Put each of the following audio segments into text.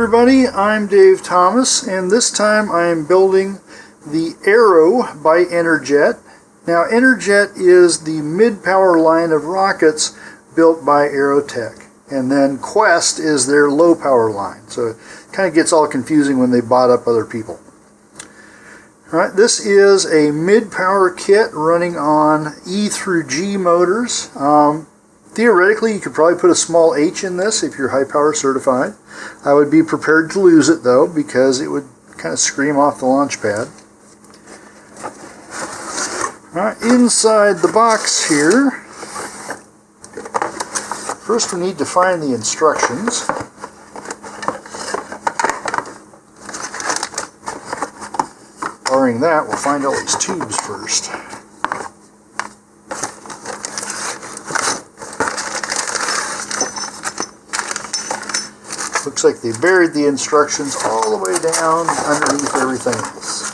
everybody, I'm Dave Thomas, and this time I am building the Arreaux by Enerjet. Now Enerjet is the mid-power line of rockets built by Aerotech, and then Quest is their low-power line, so it kind of gets all confusing when they bought up other people. Alright, this is a mid-power kit running on E through G motors. Theoretically, you could probably put a small H in this if you're high power certified. I would be prepared to lose it though, because it would kind of scream off the launch pad. Alright, inside the box here, first we need to find the instructions. Barring that, we'll find all these tubes first. Looks like they buried the instructions all the way down underneath everything else.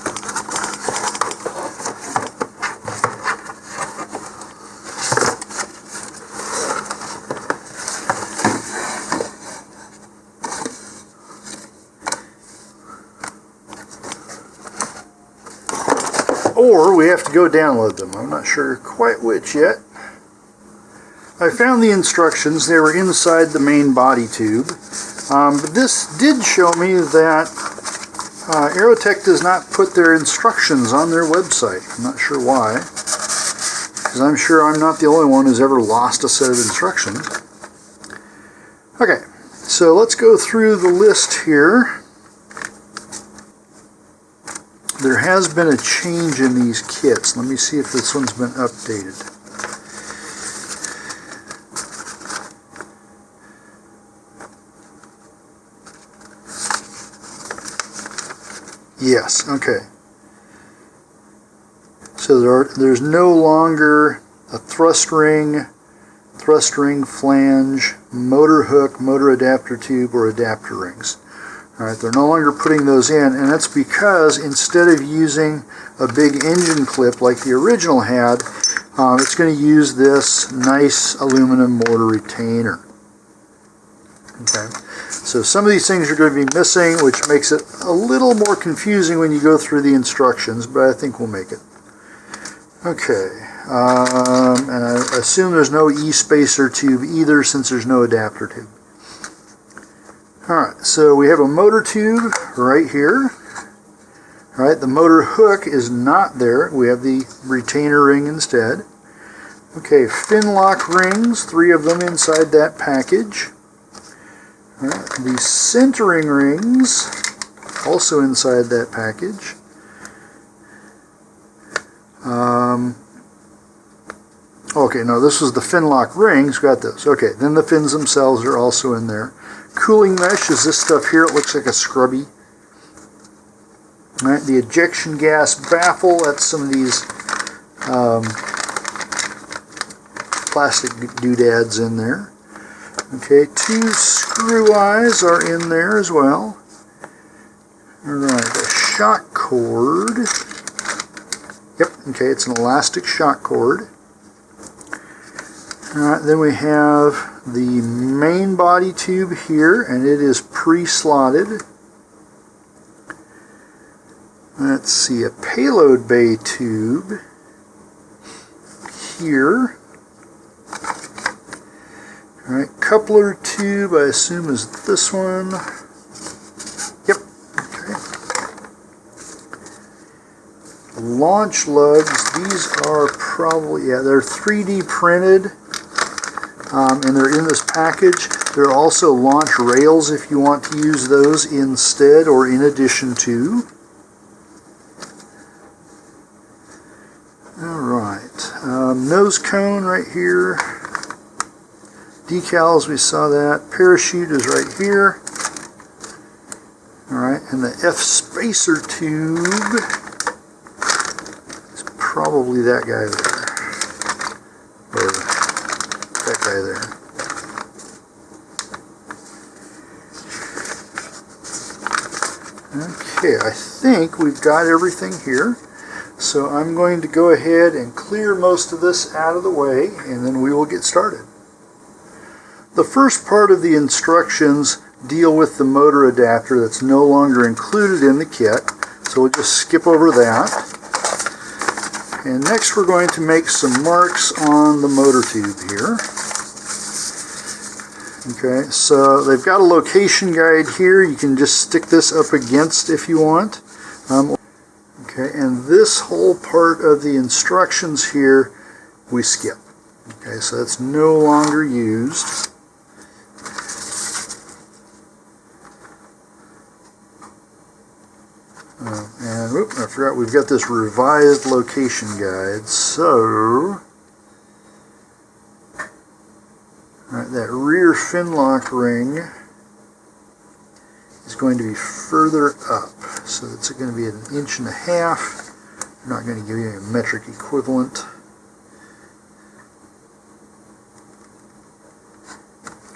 Or we have to go download them. I'm not sure quite which yet. I found the instructions. They were inside the main body tube. But this did show me that Aerotech does not put their instructions on their website. I'm not sure why, because I'm sure I'm not the only one who's ever lost a set of instructions. Okay, so let's go through the list here. There has been a change in these kits. Let me see if this one's been updated. Yes, okay. So there's no longer a thrust ring, flange, motor hook, motor adapter tube, or adapter rings. Alright, they're no longer putting those in, and that's because instead of using a big engine clip like the original had, it's going to use this nice aluminum mortar retainer. Okay. So some of these things are going to be missing, which makes it a little more confusing when you go through the instructions, but I think we'll make it. Okay, and I assume there's no E-spacer tube either, since there's no adapter tube. Alright, so we have a motor tube right here. Alright, the motor hook is not there. We have the retainer ring instead. Okay, Fin-lok rings, 3 of them inside that package. Right, the centering rings, also inside that package. Okay, no, this was the Fin-lok rings, got those. Okay, then the fins themselves are also in there. Cooling mesh is this stuff here, it looks like a scrubby. All right, the ejection gas baffle, that's some of these plastic doodads in there. Okay, 2 screw eyes are in there as well. Alright, a shock cord. Yep, okay, it's an elastic shock cord. Alright, then we have the main body tube here, and it is pre-slotted. Let's see, a payload bay tube here. Alright, coupler tube, I assume is this one. Yep, okay. Launch lugs, these are probably, yeah, they're 3D printed, and they're in this package. There are also launch rails if you want to use those instead or in addition to. Alright, nose cone right here. Decals, we saw that. Parachute is right here. Alright, and the F-spacer tube is probably that guy there. Or that guy there. Okay, I think we've got everything here. So I'm going to go ahead and clear most of this out of the way, and then we will get started. The first part of the instructions deal with the motor adapter that's no longer included in the kit, so we'll just skip over that. And next we're going to make some marks on the motor tube here. Okay, so they've got a location guide here. You can just stick this up against if you want. Okay, and this whole part of the instructions here we skip. Okay, so that's no longer used. And whoop, I forgot we've got this revised location guide. So, alright, that rear fin-lok ring is going to be further up. So it's going to be 1.5 inches. I'm not going to give you a metric equivalent.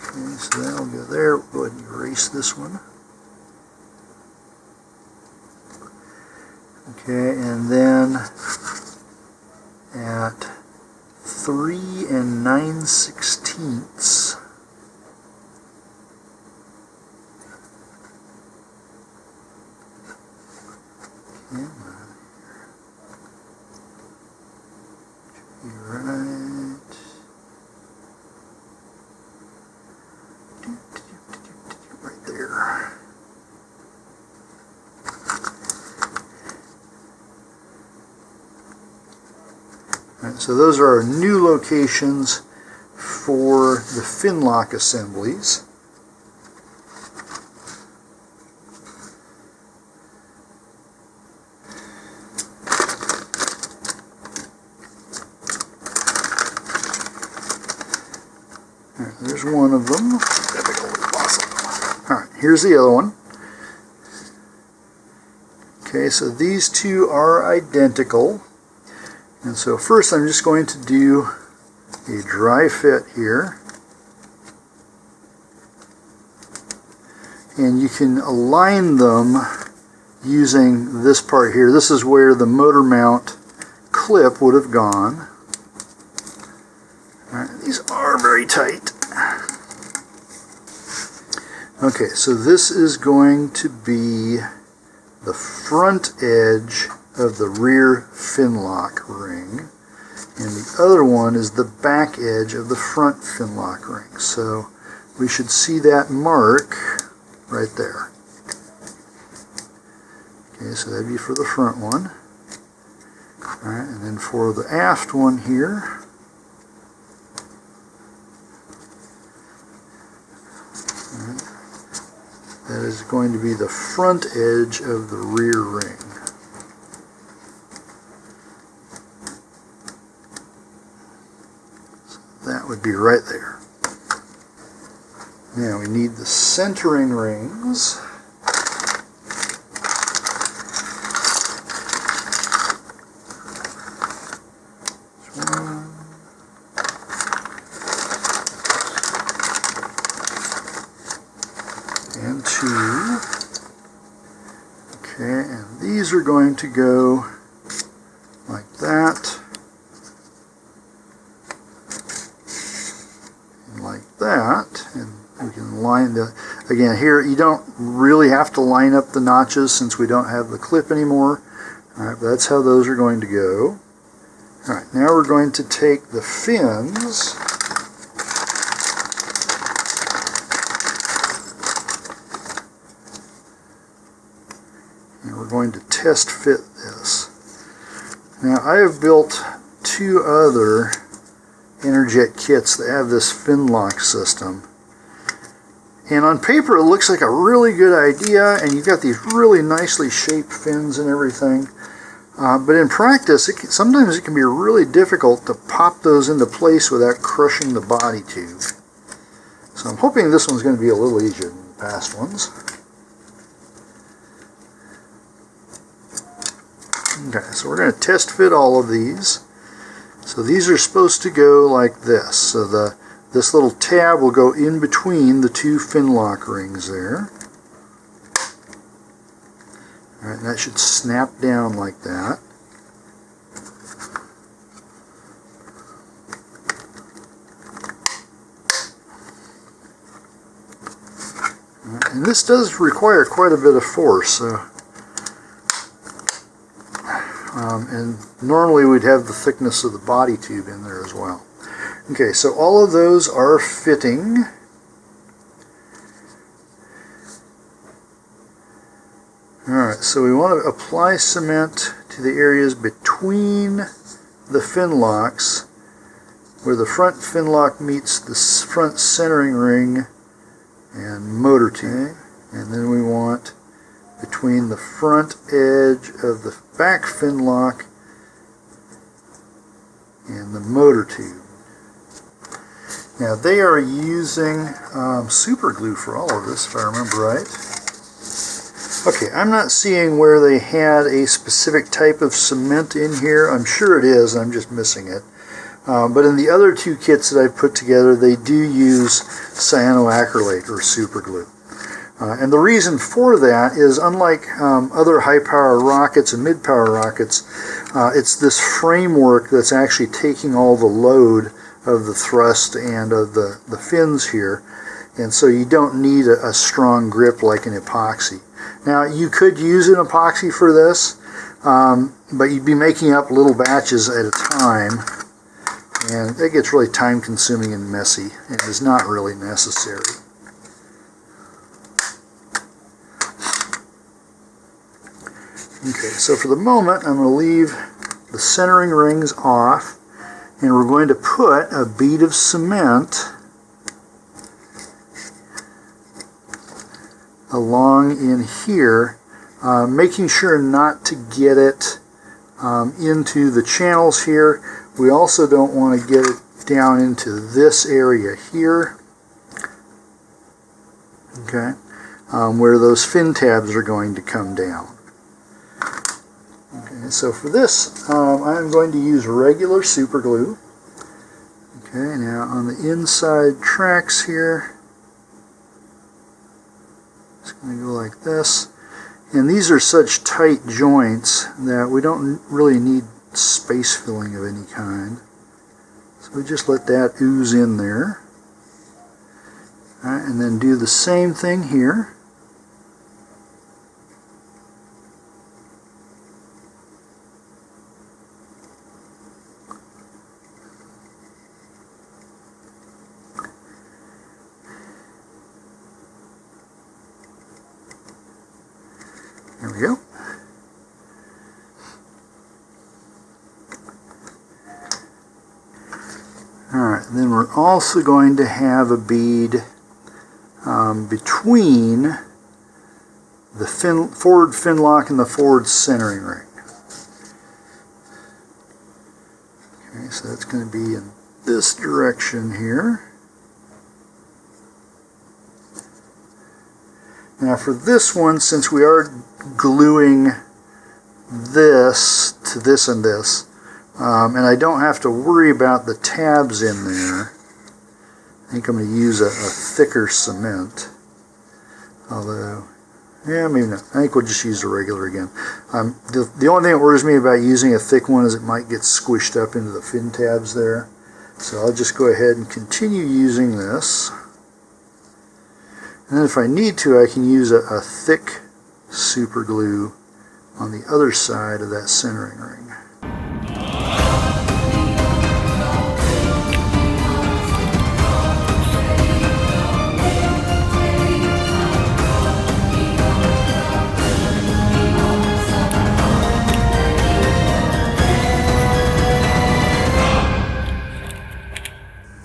Okay, so that'll go there. We'll go ahead and erase this one. Okay, and then at 3 9/16. Right. Right there. Right, so those are our new locations for the fin-lok assemblies. Right, there's one of them. Alright, here's the other one. Okay, so these two are identical. And so first I'm just going to do a dry fit here. And you can align them using this part here. This is where the motor mount clip would have gone. All right, these are very tight. Okay, so this is going to be the front edge of the rear fin-lok ring, and the other one is the back edge of the front fin-lok ring. So we should see that mark right there. Okay, so that'd be for the front one. Alright, and then for the aft one here, that is going to be the front edge of the rear ring. So that would be right there. Now we need the centering rings. And 2. Okay, and these are going to go like that, and like that, and we can line the, again here you don't really have to line up the notches since we don't have the clip anymore. Alright, but that's how those are going to go. Alright, now we're going to take the fins and we're going to test fit this. Now I have built 2 other Enerjet kits that have this fin-lok system. And on paper it looks like a really good idea, and you've got these really nicely shaped fins and everything. But in practice, sometimes it can be really difficult to pop those into place without crushing the body tube. So I'm hoping this one's going to be a little easier than the past ones. Okay, so we're going to test fit all of these. So these are supposed to go like this. So this little tab will go in between the 2 fin-lok rings there. Alright, and that should snap down like that. Alright, And this does require quite a bit of force. And normally we'd have the thickness of the body tube in there as well. Okay, so all of those are fitting. Alright, so we want to apply cement to the areas between the fin locks, where the front fin lock meets the front centering ring and motor tube. And then we want between the front edge of the back fin lock and the motor tube. Now they are using super glue for all of this, if I remember right. Okay, I'm not seeing where they had a specific type of cement in here. I'm sure it is, I'm just missing it. But in the other two kits that I've put together, they do use cyanoacrylate or super glue. And the reason for that is, unlike other high-power rockets and mid-power rockets, it's this framework that's actually taking all the load of the thrust and of the fins here, and so you don't need a strong grip like an epoxy. Now, you could use an epoxy for this, but you'd be making up little batches at a time, and it gets really time-consuming and messy, and is not really necessary. Okay, so for the moment, I'm going to leave the centering rings off, and we're going to put a bead of cement along in here, making sure not to get it into the channels here. We also don't want to get it down into this area here, okay, where those fin tabs are going to come down. Okay, so for this, I'm going to use regular super glue. Okay, now on the inside tracks here, it's going to go like this. And these are such tight joints that we don't really need space filling of any kind. So we just let that ooze in there. All right, and then do the same thing here. There we go. Alright, then we're also going to have a bead between the forward fin lock and the forward centering ring. Okay, so that's going to be in this direction here. Now for this one, since we are gluing this to this and this, and I don't have to worry about the tabs in there, I think I'm going to use a thicker cement. Although, yeah, maybe not. I think we'll just use the regular again. The only thing that worries me about using a thick one is it might get squished up into the fin tabs there. So I'll just go ahead and continue using this. And then if I need to, I can use a thick super glue on the other side of that centering ring.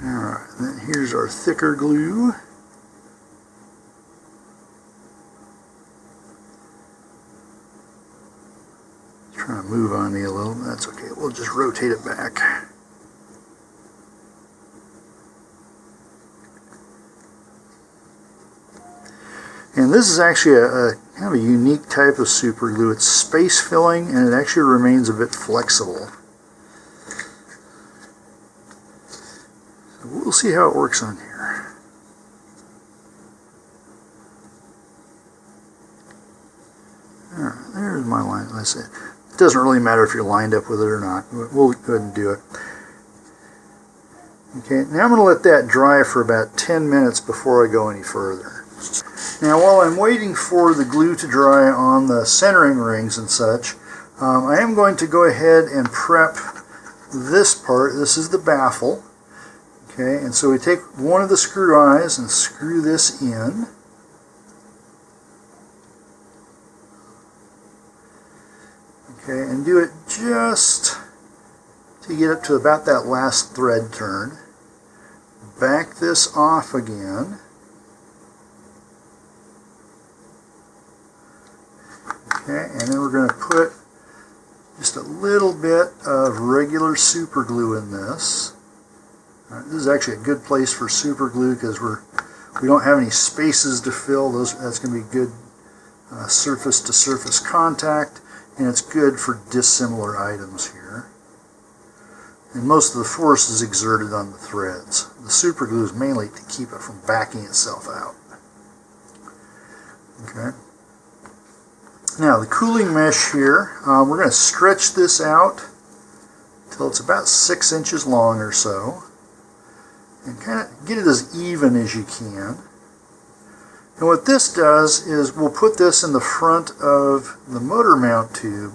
Alright, then here's our thicker glue. Trying to move on me a little, but that's okay. We'll just rotate it back. And this is actually a kind of a unique type of super glue. It's space filling, and it actually remains a bit flexible. So we'll see how it works on here. Alright, there's my line. Let's see. It doesn't really matter if you're lined up with it or not. We'll go ahead and do it. Okay, now I'm going to let that dry for about 10 minutes before I go any further. Now while I'm waiting for the glue to dry on the centering rings and such, I am going to go ahead and prep this part. This is the baffle. Okay, and so we take one of the screw eyes and screw this in. Okay, and do it just to get up to about that last thread turn. Back this off again. Okay, and then we're going to put just a little bit of regular super glue in this. This is actually a good place for super glue because we don't have any spaces to fill. That's going to be good surface to surface contact, and it's good for dissimilar items here. And most of the force is exerted on the threads. The super glue is mainly to keep it from backing itself out. Okay. Now the cooling mesh here, we're going to stretch this out until it's about 6 inches long or so, and kind of get it as even as you can. And what this does is we'll put this in the front of the motor mount tube,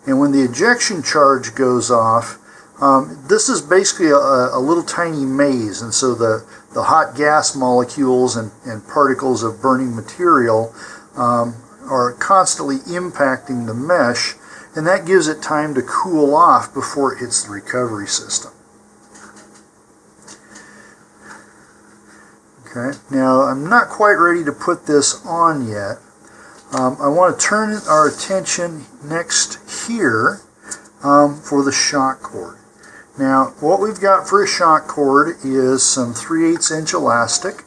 and when the ejection charge goes off, this is basically a little tiny maze, and so the hot gas molecules and particles of burning material are constantly impacting the mesh, and that gives it time to cool off before it hits the recovery system. Okay, now I'm not quite ready to put this on yet. I want to turn our attention next here for the shock cord. Now what we've got for a shock cord is some 3/8 inch elastic.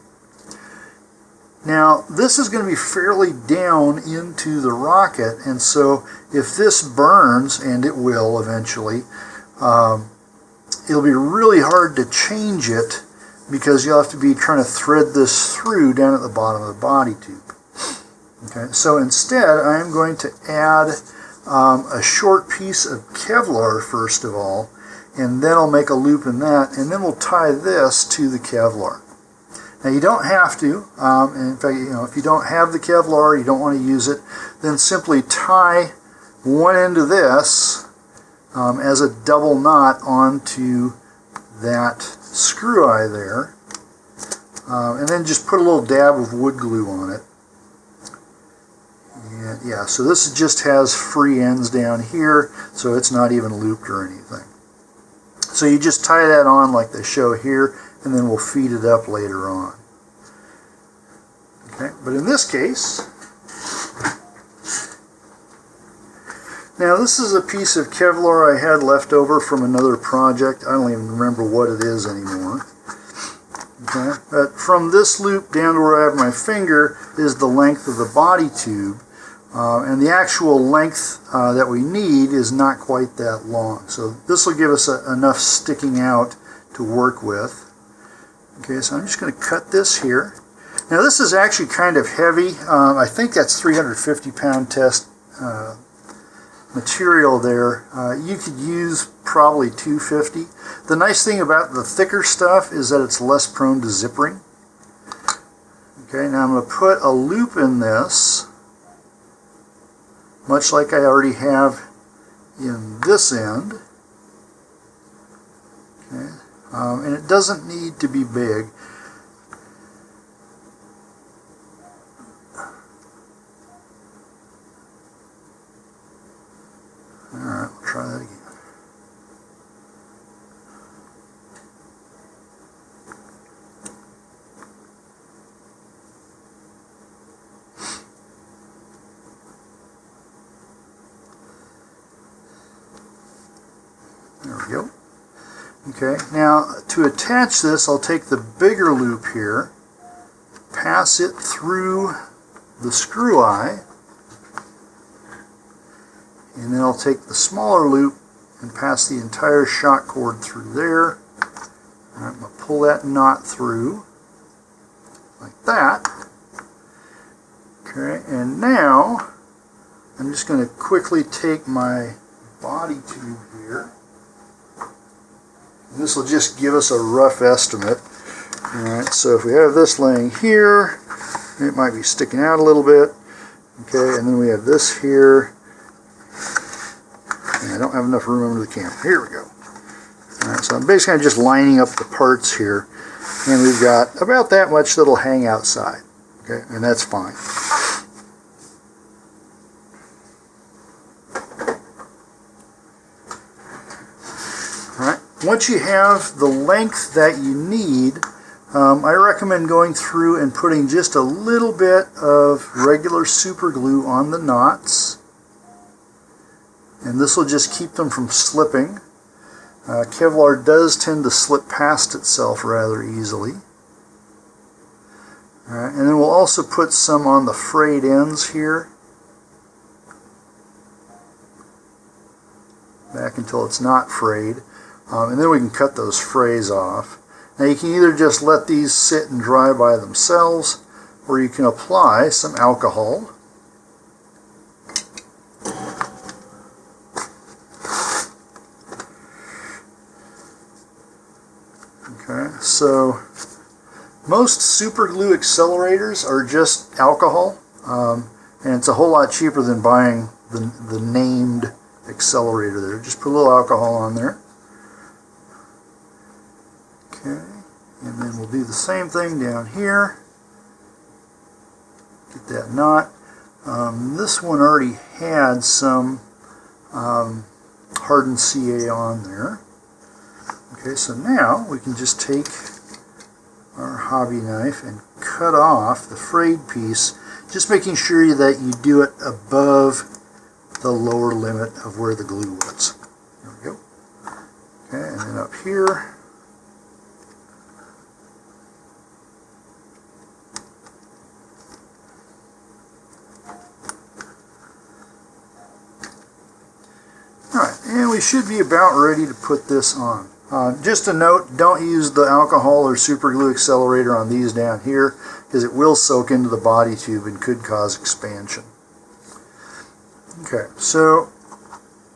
Now this is going to be fairly down into the rocket, and so if this burns, and it will eventually, it'll be really hard to change it because you'll have to be trying to thread this through down at the bottom of the body tube. Okay, so instead I'm going to add a short piece of Kevlar first of all, and then I'll make a loop in that, and then we'll tie this to the Kevlar. Now you don't have to, and in fact, if you don't have the Kevlar, you don't want to use it, then simply tie one end of this as a double knot onto that screw eye there, and then just put a little dab of wood glue on it. And yeah, so this just has free ends down here, so it's not even looped or anything. So you just tie that on like they show here, and then we'll feed it up later on. Okay, but in this case, now this is a piece of Kevlar I had left over from another project. I don't even remember what it is anymore. Okay, but from this loop down to where I have my finger is the length of the body tube, and the actual length that we need is not quite that long. So this will give us enough sticking out to work with. Okay, so I'm just going to cut this here. Now this is actually kind of heavy. I think that's 350-pound test material there. You could use probably 250. The nice thing about the thicker stuff is that it's less prone to zippering. Okay, now I'm going to put a loop in this, much like I already have in this end. Okay, and it doesn't need to be big. Alright, we'll try that again. There we go. Okay, now to attach this, I'll take the bigger loop here, pass it through the screw eye, and then I'll take the smaller loop and pass the entire shock cord through there. I'm going to pull that knot through like that. Okay, and now I'm just going to quickly take my body tube here. And this will just give us a rough estimate. Alright, so if we have this laying here, It might be sticking out a little bit. Okay, and then we have this here. And I don't have enough room under the camera. Here we go. Alright, so I'm basically just lining up the parts here. And we've got about that much that'll hang outside. Okay, and that's fine. Alright, once you have the length that you need, I recommend going through and putting just a little bit of regular super glue on the knots. And this will just keep them from slipping. Kevlar does tend to slip past itself rather easily. Alright, and then we'll also put some on the frayed ends here. Back until it's not frayed. And then we can cut those frays off. Now you can either just let these sit and dry by themselves, or you can apply some alcohol. Okay, so most super glue accelerators are just alcohol, and it's a whole lot cheaper than buying the named accelerator there. Just put a little alcohol on there. Okay, and then we'll do the same thing down here. Get that knot. This one already had some hardened CA on there. Okay, so now we can just take our hobby knife and cut off the frayed piece, just making sure that you do it above the lower limit of where the glue was. There we go. Okay, and then up here, alright, and we should be about ready to put this on. Just a note, don't use the alcohol or super glue accelerator on these down here, because it will soak into the body tube and could cause expansion. Okay, so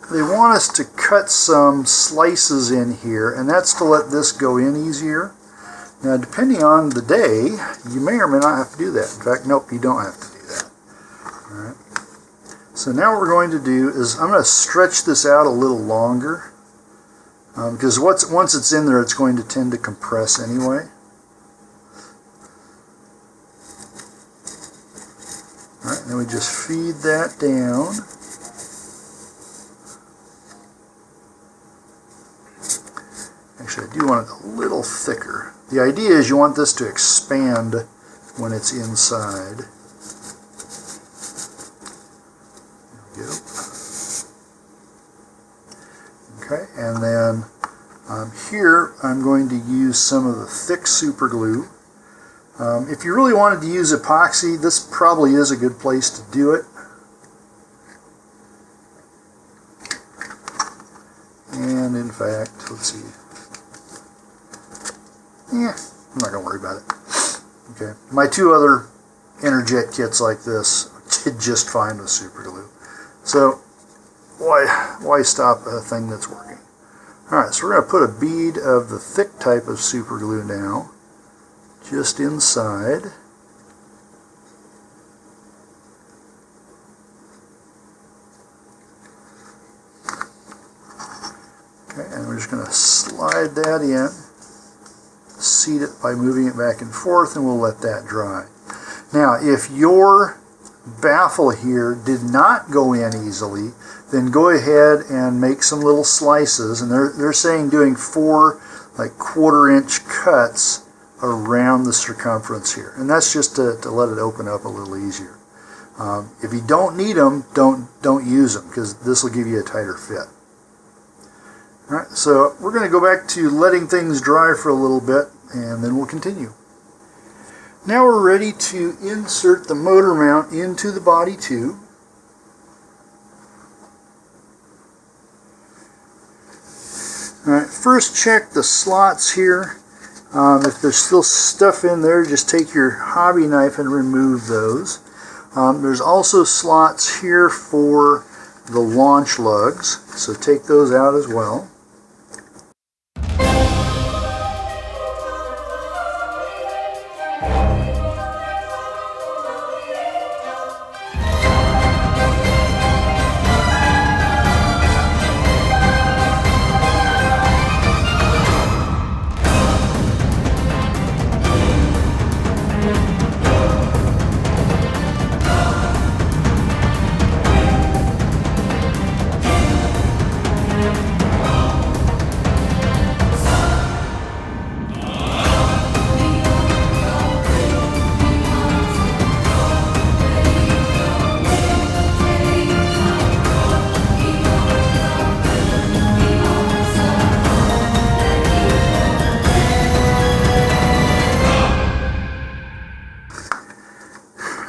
they want us to cut some slices in here, and that's to let this go in easier. Now, depending on the day, you may or may not have to do that. In fact, nope, you don't have to do that. All right. So now what we're going to do is I'm going to stretch this out a little longer. Because once it's in there, it's going to tend to compress anyway. Alright, then we just feed that down. Actually, I do want it a little thicker. The idea is you want this to expand when it's inside. There we go. Okay, and then here I'm going to use some of the thick super glue. If you really wanted to use epoxy, this probably is a good place to do it. And in fact, let's see. Yeah, I'm not going to worry about it. Okay, my two other Enerjet kits like this did just fine with super glue. So why stop a thing that's working? Alright, so we're going to put a bead of the thick type of super glue now, just inside. Okay, and we're just going to slide that in, seat it by moving it back and forth, and we'll let that dry. Now, if your baffle here did not go in easily, then go ahead and make some little slices, and they're saying doing 4 like 1/4-inch cuts around the circumference here, and that's just to let it open up a little easier. If you don't need them, don't use them, because this will give you a tighter fit. Alright, so we're going to go back to letting things dry for a little bit, and then we'll continue. Now we're ready to insert the motor mount into the body tube. Alright, first check the slots here. If there's still stuff in there, just take your hobby knife and remove those. There's also slots here for the launch lugs, so take those out as well.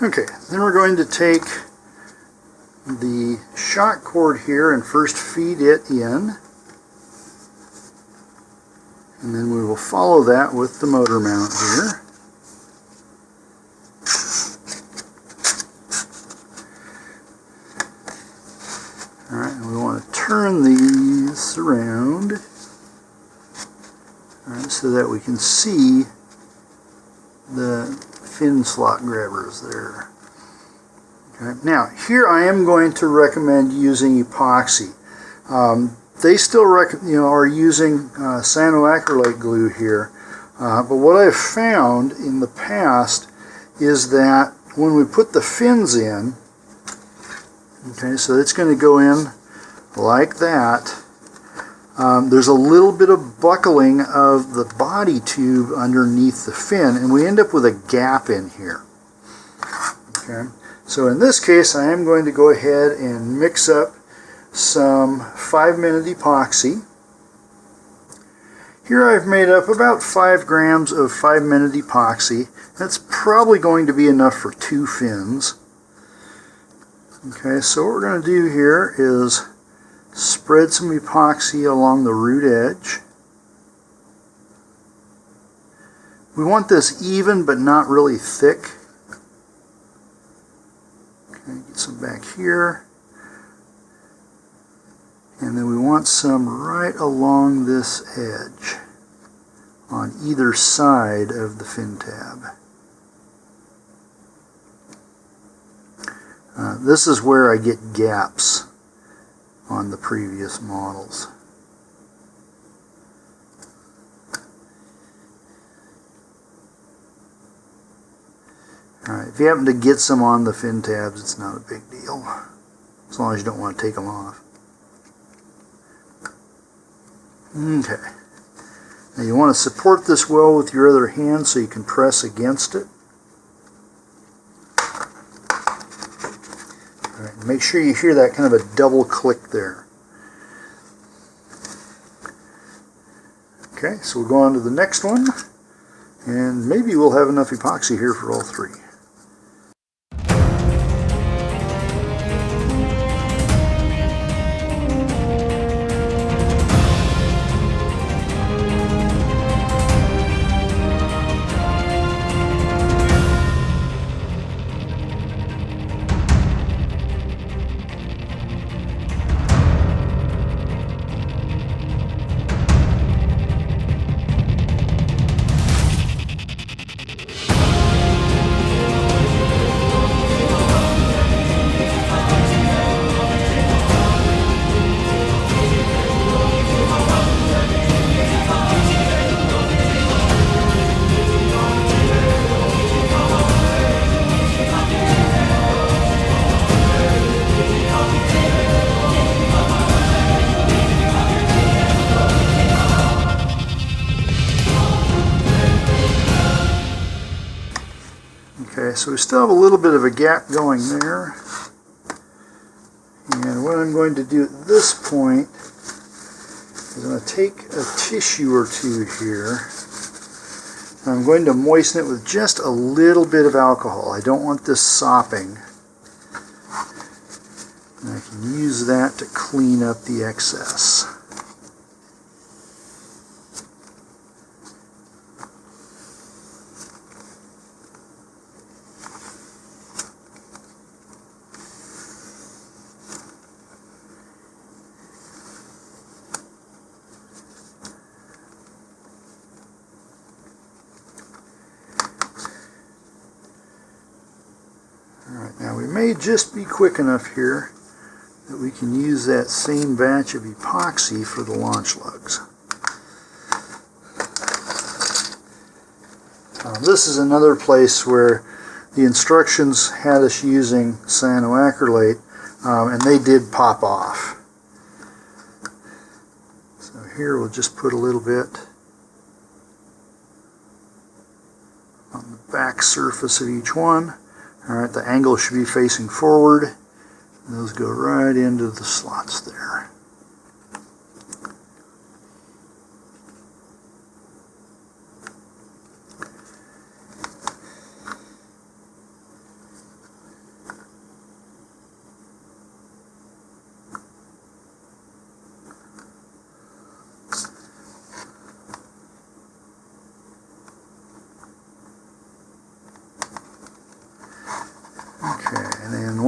Okay, then we're going to take the shock cord here and first feed it in, and then we will follow that with the motor mount here. Alright, and we want to turn these around, alright, so that we can see the fin slot grabbers there. Okay. Now, here I am going to recommend using epoxy. They still are using cyanoacrylate glue here, but what I've found in the past is that when we put the fins in, okay, so it's going to go in like that. There's a little bit of buckling of the body tube underneath the fin, and we end up with a gap in here. Okay, so in this case, I am going to go ahead and mix up some 5-minute epoxy. Here I've made up about 5 grams of 5-minute epoxy. That's probably going to be enough for 2 fins. Okay, so what we're going to do here is spread some epoxy along the root edge. We want this even but not really thick. Okay, get some back here. And then we want some right along this edge on either side of the fin tab. This is where I get gaps on the previous models. Alright, if you happen to get some on the fin tabs, it's not a big deal, as long as you don't want to take them off. Okay. Now you want to support this well with your other hand so you can press against it. Alright, make sure you hear that kind of a double click there. Okay, so we'll go on to the next one, and maybe we'll have enough epoxy here for all 3. Okay, so we still have a little bit of a gap going there. And what I'm going to do at this point is I'm going to take a tissue or 2 here. And I'm going to moisten it with just a little bit of alcohol. I don't want this sopping. And I can use that to clean up the excess. Alright, now we may just be quick enough here that we can use that same batch of epoxy for the launch lugs. This is another place where the instructions had us using cyanoacrylate, and they did pop off. So here we'll just put a little bit on the back surface of each one. Alright, the angle should be facing forward. Those go right into the slots there.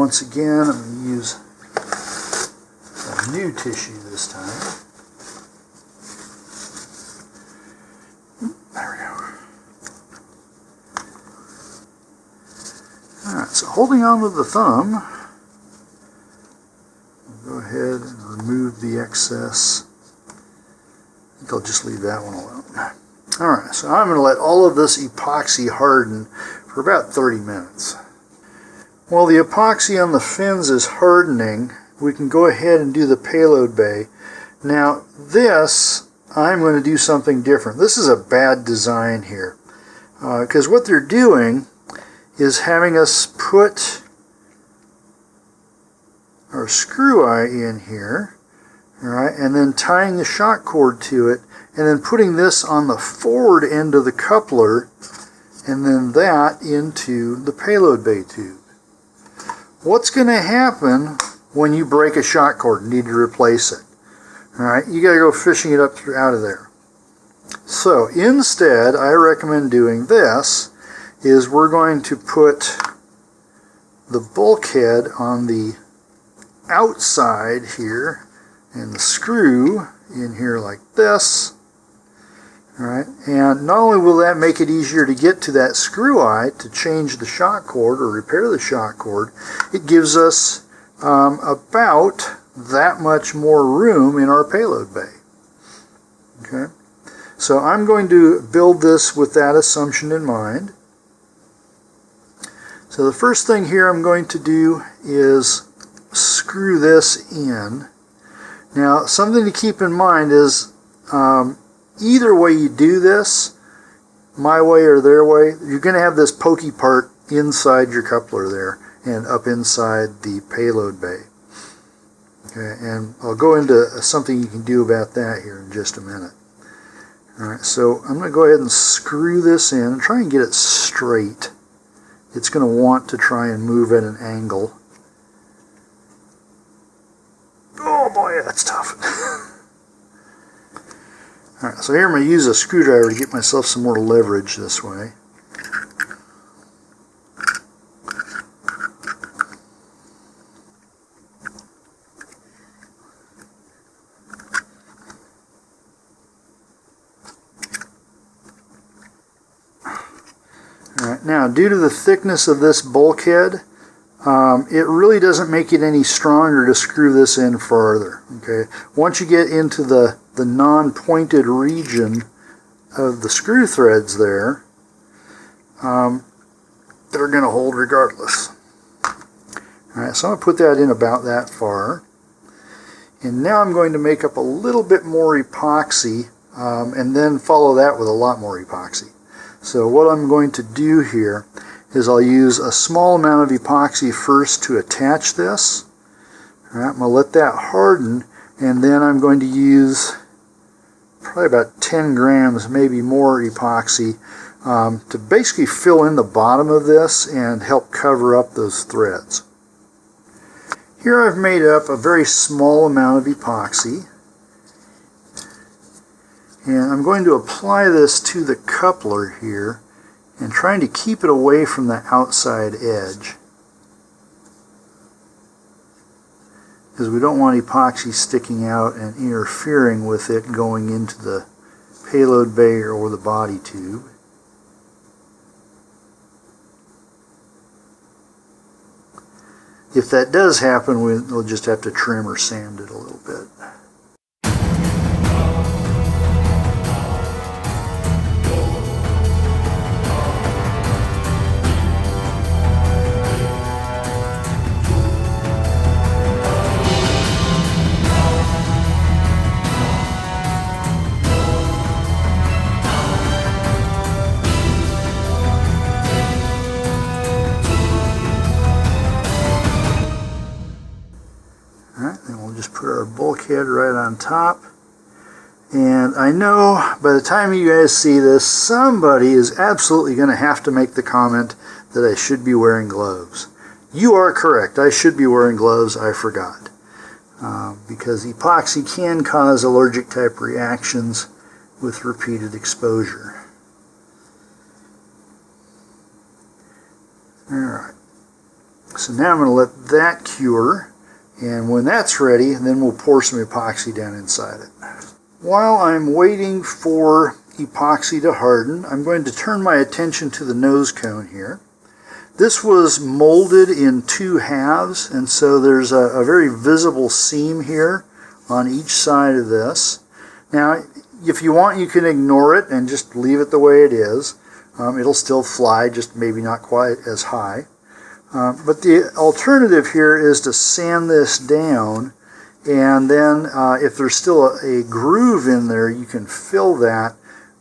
once again, I'm going to use a new tissue this time. There we go. Alright, so holding on with the thumb, I'll go ahead and remove the excess. I think I'll just leave that one alone. Alright, so I'm going to let all of this epoxy harden for about 30 minutes. While the epoxy on the fins is hardening, we can go ahead and do the payload bay. Now this, I'm going to do something different. This is a bad design here, because what they're doing is having us put our screw eye in here, alright, and then tying the shock cord to it, and then putting this on the forward end of the coupler, and then that into the payload bay tube. What's going to happen when you break a shock cord and need to replace it? Alright, you got to go fishing it up out of there. So instead, I recommend doing this, is we're going to put the bulkhead on the outside here and the screw in here like this. Alright, and not only will that make it easier to get to that screw eye to change the shock cord or repair the shock cord, it gives us about that much more room in our payload bay. Okay, so I'm going to build this with that assumption in mind. So the first thing here I'm going to do is screw this in. Now something to keep in mind is either way you do this, my way or their way, you're going to have this pokey part inside your coupler there and up inside the payload bay. Okay, and I'll go into something you can do about that here in just a minute. Alright, so I'm going to go ahead and screw this in and try and get it straight. It's going to want to try and move at an angle. Oh boy, that's tough. Alright, so here I'm going to use a screwdriver to get myself some more leverage this way. Alright, now due to the thickness of this bulkhead, it really doesn't make it any stronger to screw this in farther. Okay, once you get into the non-pointed region of the screw threads there, they're going to hold regardless. Alright, so I'm going to put that in about that far. And now I'm going to make up a little bit more epoxy and then follow that with a lot more epoxy. So what I'm going to do here is I'll use a small amount of epoxy first to attach this. Alright, I'm going to let that harden, and then I'm going to use probably about 10 grams, maybe more epoxy to basically fill in the bottom of this and help cover up those threads. Here I've made up a very small amount of epoxy, and I'm going to apply this to the coupler here and trying to keep it away from the outside edge, because we don't want epoxy sticking out and interfering with it going into the payload bay or the body tube. If that does happen, we'll just have to trim or sand it a little bit. Alright, then we'll just put our bulkhead right on top. And I know by the time you guys see this, somebody is absolutely going to have to make the comment that I should be wearing gloves. You are correct, I should be wearing gloves, I forgot. Because epoxy can cause allergic type reactions with repeated exposure. Alright, so now I'm going to let that cure, and when that's ready, then we'll pour some epoxy down inside it. While I'm waiting for epoxy to harden, I'm going to turn my attention to the nose cone here. This was molded in 2 halves, and so there's a very visible seam here on each side of this. Now, if you want, you can ignore it and just leave it the way it is. It'll still fly, just maybe not quite as high. But the alternative here is to sand this down, and then if there's still a groove in there, you can fill that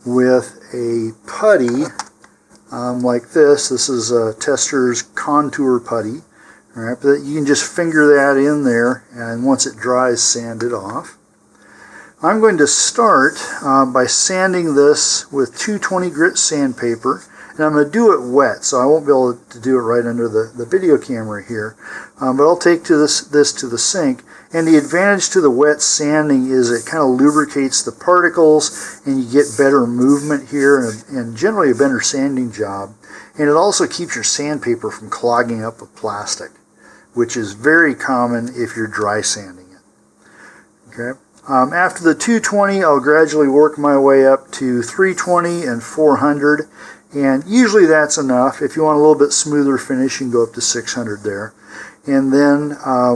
with a putty like this. This is a Tester's contour putty. All right, but you can just finger that in there, and once it dries, sand it off. I'm going to start by sanding this with 220 grit sandpaper, and I'm going to do it wet, so I won't be able to do it right under the video camera here. But I'll take this to the sink, and the advantage to the wet sanding is it kind of lubricates the particles, and you get better movement here, and generally a better sanding job. And it also keeps your sandpaper from clogging up with plastic, which is very common if you're dry sanding it. Okay. After the 220, I'll gradually work my way up to 320 and 400, and usually that's enough. If you want a little bit smoother finish, you can go up to 600 there. And then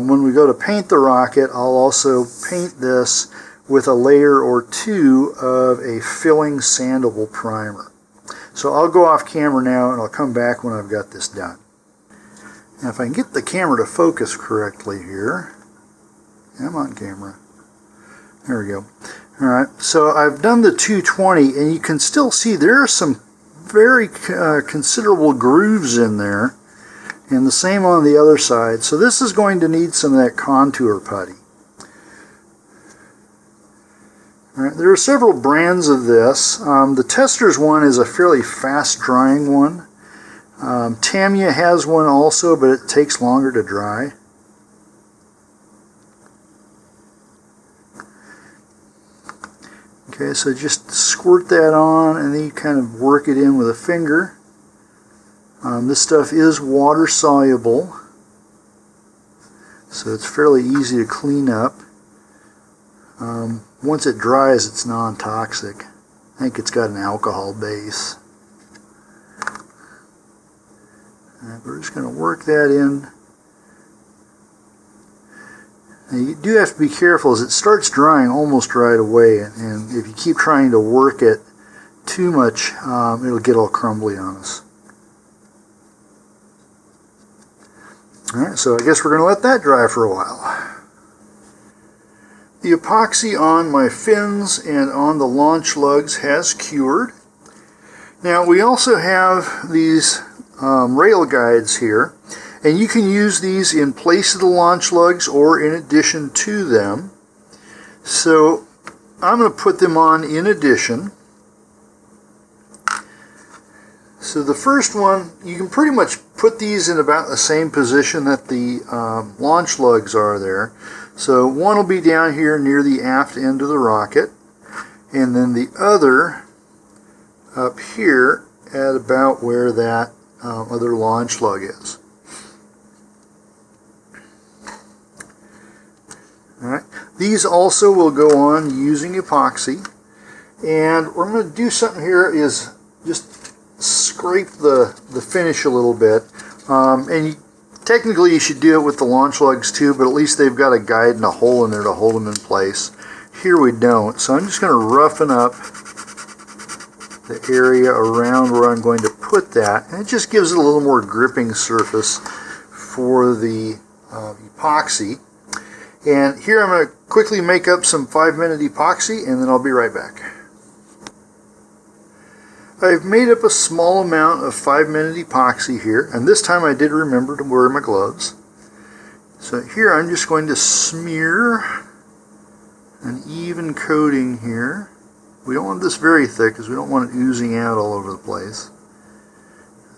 when we go to paint the rocket, I'll also paint this with a layer or 2 of a filling sandable primer. So I'll go off camera now, and I'll come back when I've got this done. Now if I can get the camera to focus correctly here. I'm on camera. There we go. Alright, so I've done the 220, and you can still see there are some very considerable grooves in there, and the same on the other side. So this is going to need some of that contour putty. Alright, there are several brands of this. The Tester's one is a fairly fast drying one. Tamiya has one also, but it takes longer to dry. Okay, so just squirt that on, and then you kind of work it in with a finger. This stuff is water soluble, so it's fairly easy to clean up. Once it dries, it's non-toxic. I think it's got an alcohol base. Alright, we're just going to work that in. Now you do have to be careful as it starts drying almost right away, and if you keep trying to work it too much, it'll get all crumbly on us. Alright, so I guess we're going to let that dry for a while. The epoxy on my fins and on the launch lugs has cured. Now we also have these rail guides here, and you can use these in place of the launch lugs or in addition to them. So I'm going to put them on in addition. So the first one, you can pretty much put these in about the same position that the launch lugs are there. So one will be down here near the aft end of the rocket, and then the other up here at about where that other launch lug is. Alright, these also will go on using epoxy, and what I'm going to do something here is just scrape the finish a little bit, and technically you should do it with the launch lugs too, but at least they've got a guide and a hole in there to hold them in place. Here we don't, so I'm just going to roughen up the area around where I'm going to put that, and it just gives it a little more gripping surface for the epoxy. And here I'm going to quickly make up some 5-minute epoxy, and then I'll be right back. I've made up a small amount of 5-minute epoxy here, and this time I did remember to wear my gloves. So here I'm just going to smear an even coating here. We don't want this very thick because we don't want it oozing out all over the place.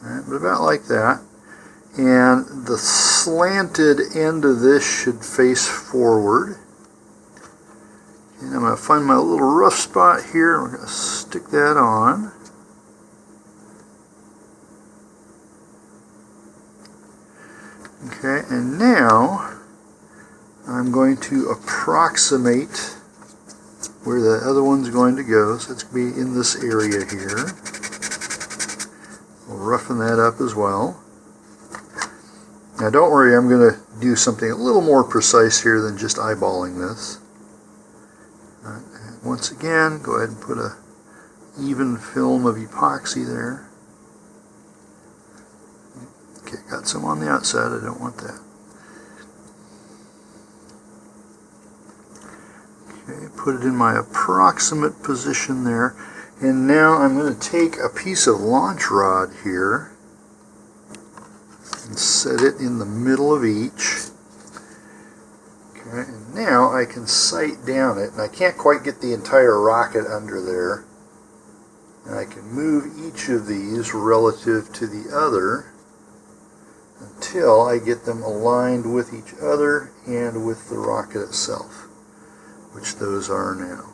All right, but about like that. And the slanted end of this should face forward. And I'm going to find my little rough spot here, and we're going to stick that on. Okay, and now I'm going to approximate where the other one's going to go. So it's going to be in this area here. We'll roughen that up as well. Now don't worry, I'm going to do something a little more precise here than just eyeballing this. Right, and once again, go ahead and put a even film of epoxy there. Okay, got some on the outside, I don't want that. Okay, put it in my approximate position there. And now I'm going to take a piece of launch rod here and set it in the middle of each. Okay, and now I can sight down it, and I can't quite get the entire rocket under there. And I can move each of these relative to the other until I get them aligned with each other and with the rocket itself, which those are now.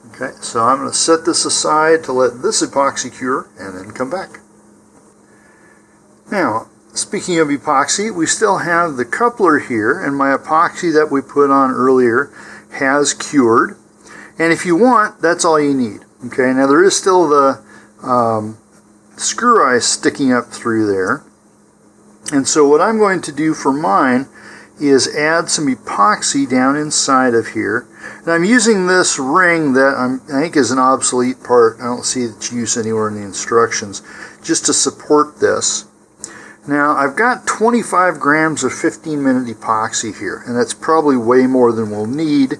Okay, so I'm going to set this aside to let this epoxy cure and then come back. Now, speaking of epoxy, we still have the coupler here, and my epoxy that we put on earlier has cured. And if you want, that's all you need. Okay, now there is still the screw eye sticking up through there. And so what I'm going to do for mine is add some epoxy down inside of here. And I'm using this ring that I think is an obsolete part. I don't see its use anywhere in the instructions, just to support this. Now I've got 25 grams of 15-minute epoxy here, and that's probably way more than we'll need,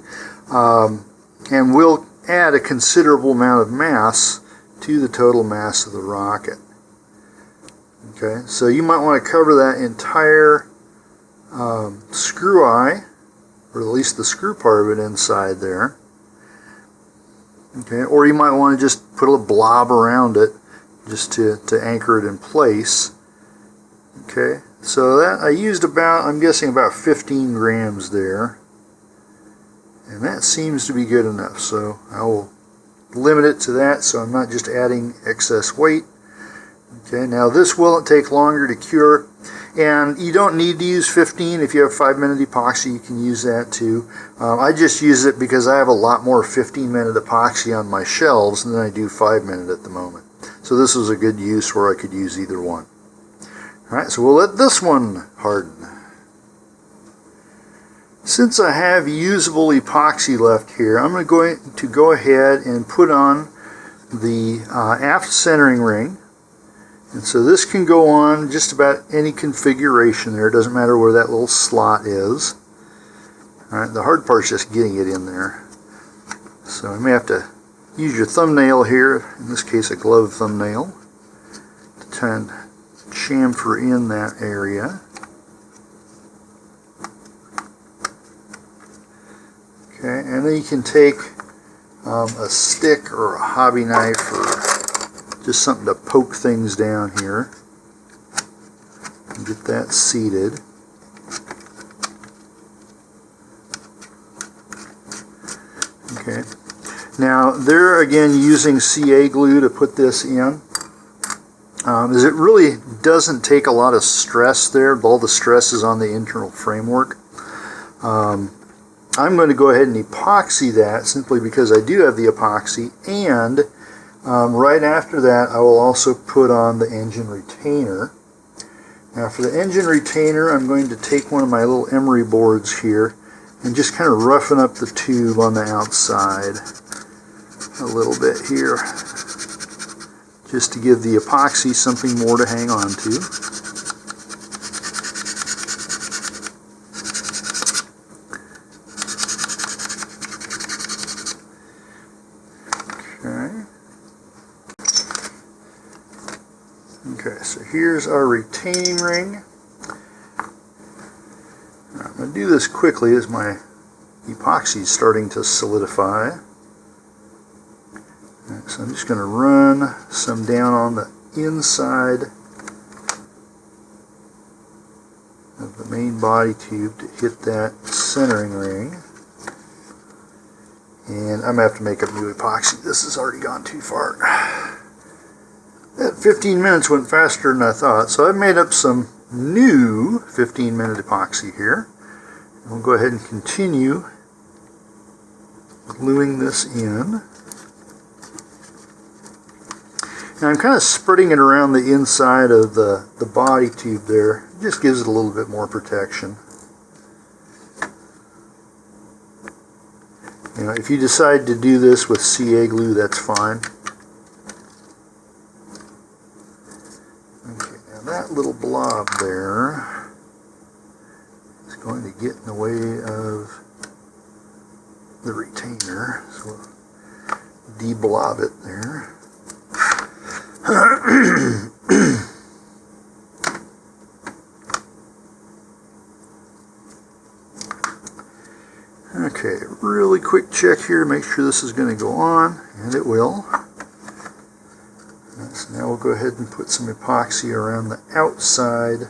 and will add a considerable amount of mass to the total mass of the rocket. Okay, so you might want to cover that entire screw eye, or at least the screw part of it inside there. Okay, or you might want to just put a blob around it just to anchor it in place. Okay, so that I used about, I'm guessing about 15 grams there, and that seems to be good enough, so I will limit it to that so I'm not just adding excess weight. Okay, now this will take longer to cure, and you don't need to use 15. If you have 5-minute epoxy, you can use that too. I just use it because I have a lot more 15-minute epoxy on my shelves than I do 5-minute at the moment. So this was a good use where I could use either one. Alright, so we'll let this one harden. Since I have usable epoxy left here, I'm going to go ahead and put on the aft centering ring. And so this can go on just about any configuration there. It doesn't matter where that little slot is. Alright, the hard part is just getting it in there. So you may have to use your thumbnail here, in this case a glove thumbnail, to try and chamfer in that area. Okay, and then you can take a stick or a hobby knife or just something to poke things down here and get that seated. Okay, now they're again using CA glue to put this in. As it really doesn't take a lot of stress there. All the stress is on the internal framework. I'm going to go ahead and epoxy that simply because I do have the epoxy, and right after that I will also put on the engine retainer. Now for the engine retainer, I'm going to take one of my little emery boards here and just kind of roughen up the tube on the outside a little bit here, just to give the epoxy something more to hang on to. Okay, so here's our retaining ring. I'm going to do this quickly as my epoxy is starting to solidify. Right, so I'm just going to run some down on the inside of the main body tube to hit that centering ring. And I'm going to have to make up new epoxy. This has already gone too far. That 15 minutes went faster than I thought, so I've made up some new 15-minute epoxy here. We'll go ahead and continue gluing this in. Now I'm kind of spreading it around the inside of the body tube there. It just gives it a little bit more protection. You know, if you decide to do this with CA glue, that's fine. Okay, now that little blob there is going to get in the way of the retainer, so we'll de-blob it there. Okay, really quick check here to make sure this is going to go on, and it will. So now we'll go ahead and put some epoxy around the outside.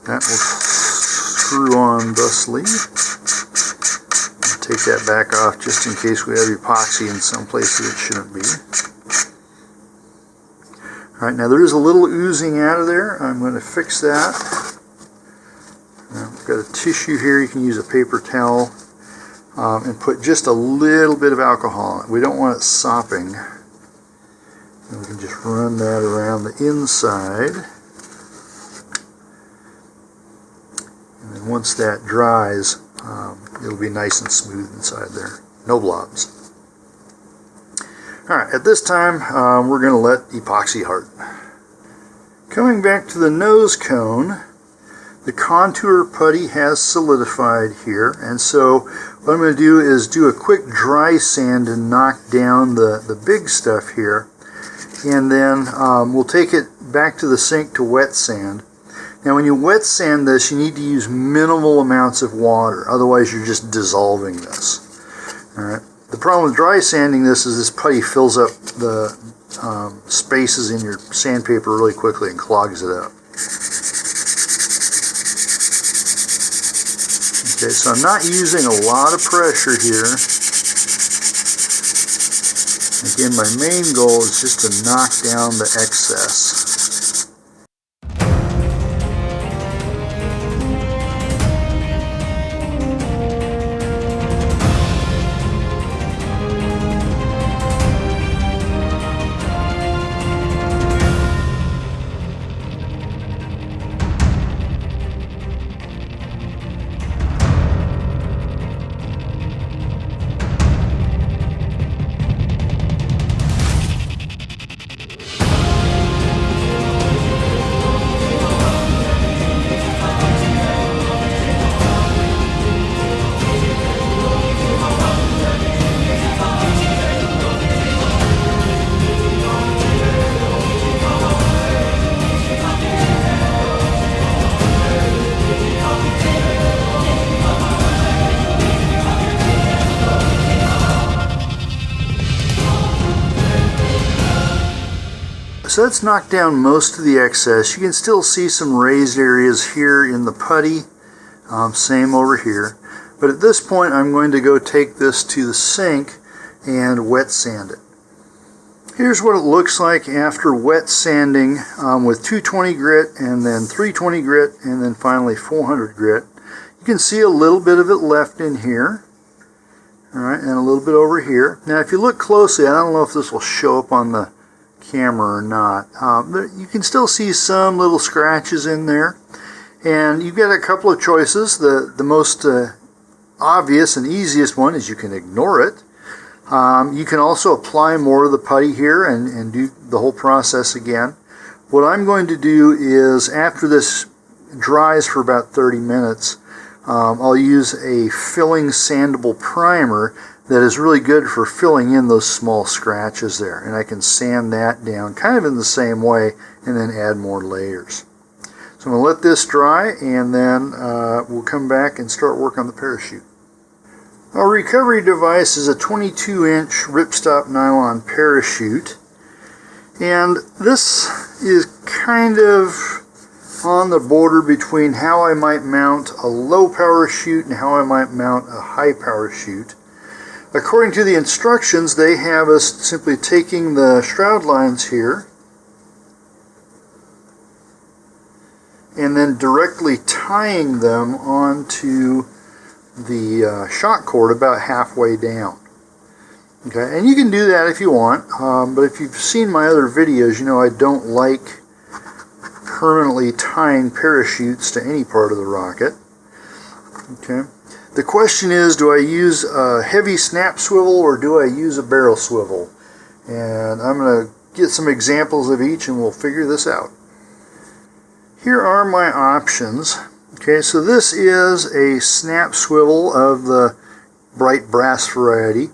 That will screw on thusly. I'll take that back off just in case we have epoxy in some places it shouldn't be. Alright, now there is a little oozing out of there. I'm going to fix that. Now, I've got a tissue here. You can use a paper towel and put just a little bit of alcohol on it. We don't want it sopping. And we can just run that around the inside. And once that dries, it'll be nice and smooth inside there. No blobs. Alright, at this time, we're going to let epoxy harden. Coming back to the nose cone, the contour putty has solidified here, and so what I'm going to do is do a quick dry sand and knock down the big stuff here, and then we'll take it back to the sink to wet sand. Now when you wet sand this, you need to use minimal amounts of water, otherwise you're just dissolving this. Alright. The problem with dry sanding this is this putty fills up the spaces in your sandpaper really quickly and clogs it up. Okay, so I'm not using a lot of pressure here. Again, my main goal is just to knock down the excess. So that's knocked down most of the excess. You can still see some raised areas here in the putty. Same over here. But at this point I'm going to go take this to the sink and wet sand it. Here's what it looks like after wet sanding with 220 grit and then 320 grit and then finally 400 grit. You can see a little bit of it left in here. Alright, and a little bit over here. Now if you look closely, I don't know if this will show up on the camera or not. You can still see some little scratches in there, and you've got a couple of choices. The most obvious and easiest one is you can ignore it. You can also apply more of the putty here and do the whole process again. What I'm going to do is, after this dries for about 30 minutes, I'll use a filling sandable primer that is really good for filling in those small scratches there. And I can sand that down kind of in the same way and then add more layers. So I'm going to let this dry, and then we'll come back and start work on the parachute. Our recovery device is a 22-inch ripstop nylon parachute, and this is kind of on the border between how I might mount a low power chute and how I might mount a high power chute. According to the instructions, they have us simply taking the shroud lines here and then directly tying them onto the shock cord about halfway down. Okay, and you can do that if you want, but if you've seen my other videos, you know I don't like permanently tying parachutes to any part of the rocket. Okay, the question is, do I use a heavy snap swivel or do I use a barrel swivel? And I'm going to get some examples of each and we'll figure this out. Here are my options. Okay, so this is a snap swivel of the bright brass variety.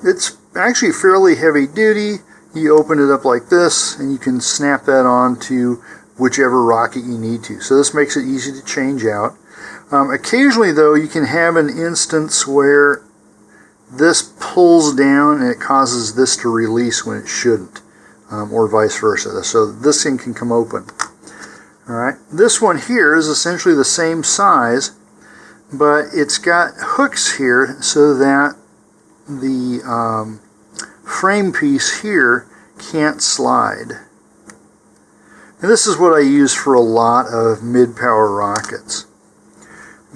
It's actually fairly heavy duty. You open it up like this and you can snap that on to whichever rocket you need to. So this makes it easy to change out. Occasionally though, you can have an instance where this pulls down and it causes this to release when it shouldn't, or vice versa. So this thing can come open. Alright, this one here is essentially the same size, but it's got hooks here so that the frame piece here can't slide. And this is what I use for a lot of mid-power rockets.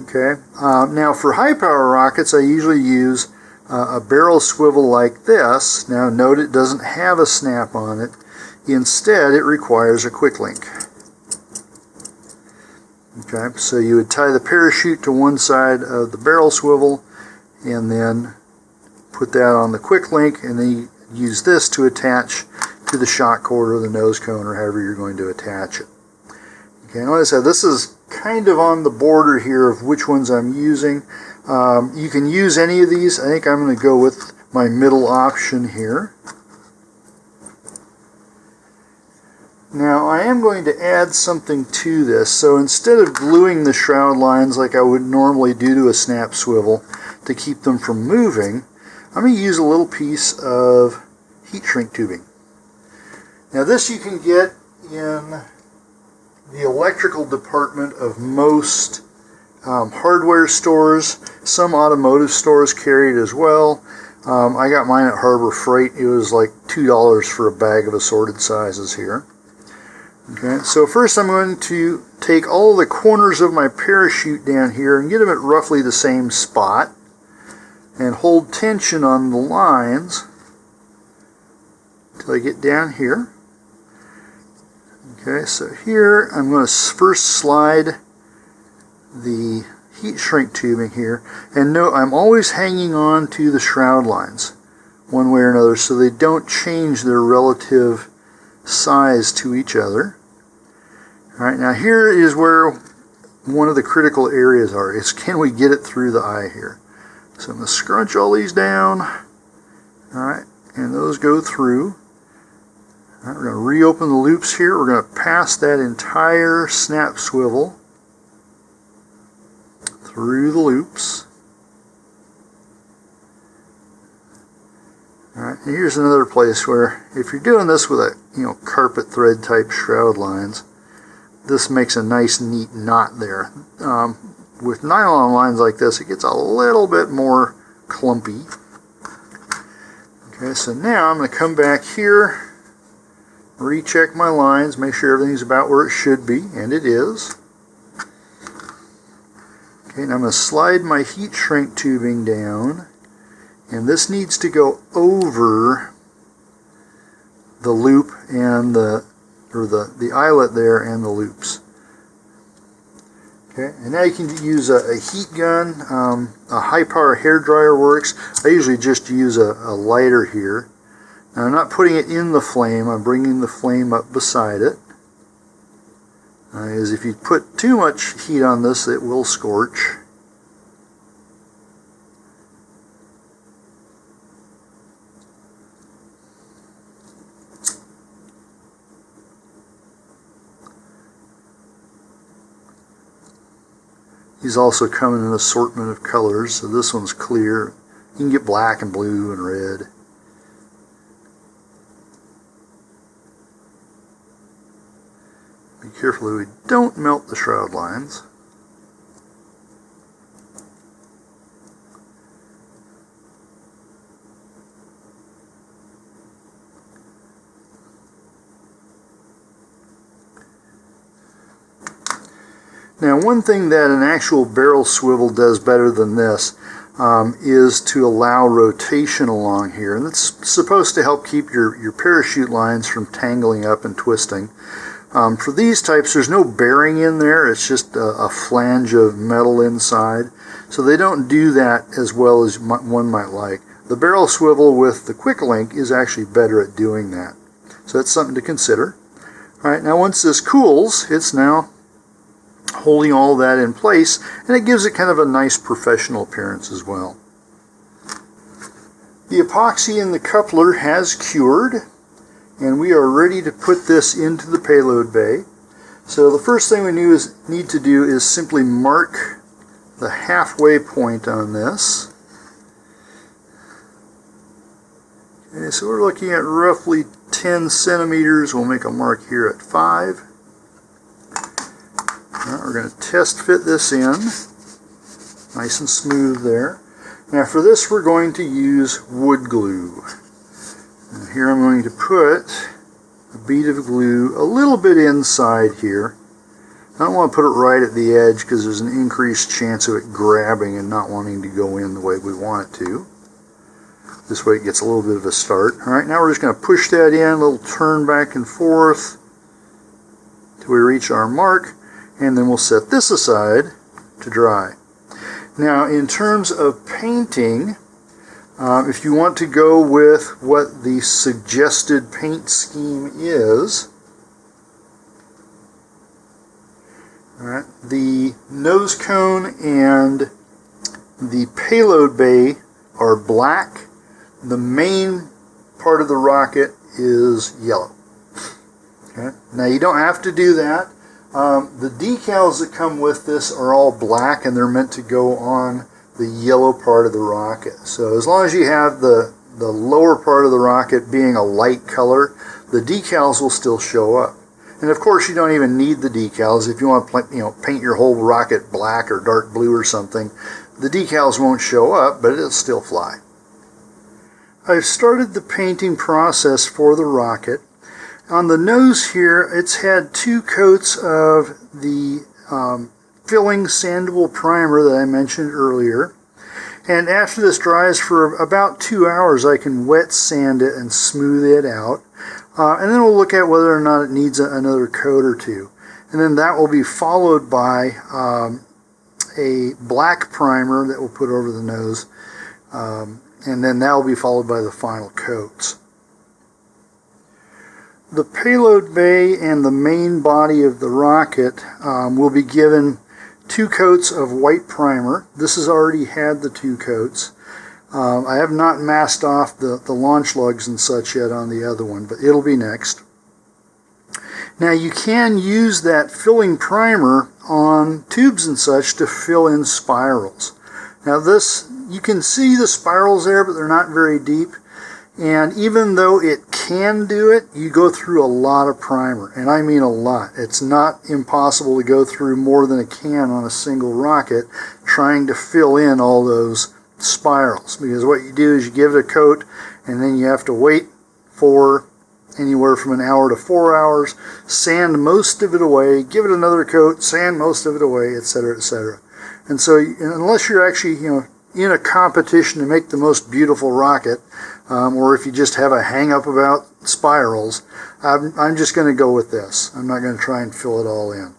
Okay, now for high-power rockets I usually use a barrel swivel like this. Now note it doesn't have a snap on it. Instead it requires a quick link. Okay, so you would tie the parachute to one side of the barrel swivel and then put that on the quick link, and then you use this to attach to the shock cord or the nose cone or however you're going to attach it. Okay, and like I said, this is kind of on the border here of which ones I'm using. You can use any of these. I think I'm going to go with my middle option here. Now I am going to add something to this. So instead of gluing the shroud lines like I would normally do to a snap swivel to keep them from moving, I'm going to use a little piece of heat shrink tubing. Now this you can get in the electrical department of most hardware stores. Some automotive stores carry it as well. I got mine at Harbor Freight. It was like $2 for a bag of assorted sizes here. Okay, so first I'm going to take all the corners of my parachute down here and get them at roughly the same spot and hold tension on the lines until I get down here. Okay, so here I'm going to first slide the heat shrink tubing here, and note I'm always hanging on to the shroud lines one way or another so they don't change their relative size to each other. Alright, now here is where one of the critical areas are, is can we get it through the eye here. So I'm going to scrunch all these down, alright, and those go through. Alright, we're going to reopen the loops here. We're going to pass that entire snap swivel through the loops. Alright, and here's another place where if you're doing this with a carpet thread type shroud lines, this makes a nice neat knot there. With nylon lines like this, it gets a little bit more clumpy. Okay, so now I'm going to come back here, recheck my lines, make sure everything's about where it should be, and it is. Okay, now I'm going to slide my heat shrink tubing down, and this needs to go over the loop and the eyelet there and the loops. Okay, and now you can use a heat gun. A high power hair dryer works. I usually just use a lighter here. Now I'm not putting it in the flame, I'm bringing the flame up beside it. is if you put too much heat on this, it will scorch. These also come in an assortment of colors, so this one's clear. You can get black and blue and red. Be careful that we don't melt the shroud lines. Now, one thing that an actual barrel swivel does better than this is to allow rotation along here. And it's supposed to help keep your parachute lines from tangling up and twisting. For these types, there's no bearing in there. It's just a flange of metal inside. So they don't do that as well as one might like. The barrel swivel with the quick link is actually better at doing that. So that's something to consider. All right, now once this cools, it's now holding all that in place, and it gives it kind of a nice professional appearance as well. The epoxy in the coupler has cured, and we are ready to put this into the payload bay. So the first thing we need to do is simply mark the halfway point on this. Okay, so we're looking at roughly 10 centimeters. We'll make a mark here at 5. Right, we're going to test fit this in, nice and smooth there. Now for this we're going to use wood glue. And here I'm going to put a bead of glue a little bit inside here. I don't want to put it right at the edge because there's an increased chance of it grabbing and not wanting to go in the way we want it to. This way it gets a little bit of a start. Alright, now we're just going to push that in, a little turn back and forth till we reach our mark. And then we'll set this aside to dry. Now, in terms of painting, if you want to go with what the suggested paint scheme is, all right, the nose cone and the payload bay are black. The main part of the rocket is yellow. Okay? Now, you don't have to do that. The decals that come with this are all black, and they're meant to go on the yellow part of the rocket. So as long as you have the lower part of the rocket being a light color, the decals will still show up. And of course you don't even need the decals. If you want to paint your whole rocket black or dark blue or something, the decals won't show up, but it'll still fly. I've started the painting process for the rocket. On the nose here, it's had 2 coats of the filling sandable primer that I mentioned earlier. And after this dries for about 2 hours, I can wet sand it and smooth it out. And then we'll look at whether or not it needs another coat or 2. And then that will be followed by a black primer that we'll put over the nose. And then that will be followed by the final coats. The payload bay and the main body of the rocket will be given 2 coats of white primer. This has already had the 2 coats. I have not masked off the launch lugs and such yet on the other one, but it'll be next. Now you can use that filling primer on tubes and such to fill in spirals. Now this, you can see the spirals there, but they're not very deep. And even though it can do it, you go through a lot of primer, and I mean a lot. It's not impossible to go through more than a can on a single rocket trying to fill in all those spirals. Because what you do is you give it a coat, and then you have to wait for anywhere from an hour to 4 hours, sand most of it away, give it another coat, sand most of it away, etc., etc. And so unless you're actually in a competition to make the most beautiful rocket, or if you just have a hang-up about spirals, I'm just going to go with this. I'm not going to try and fill it all in.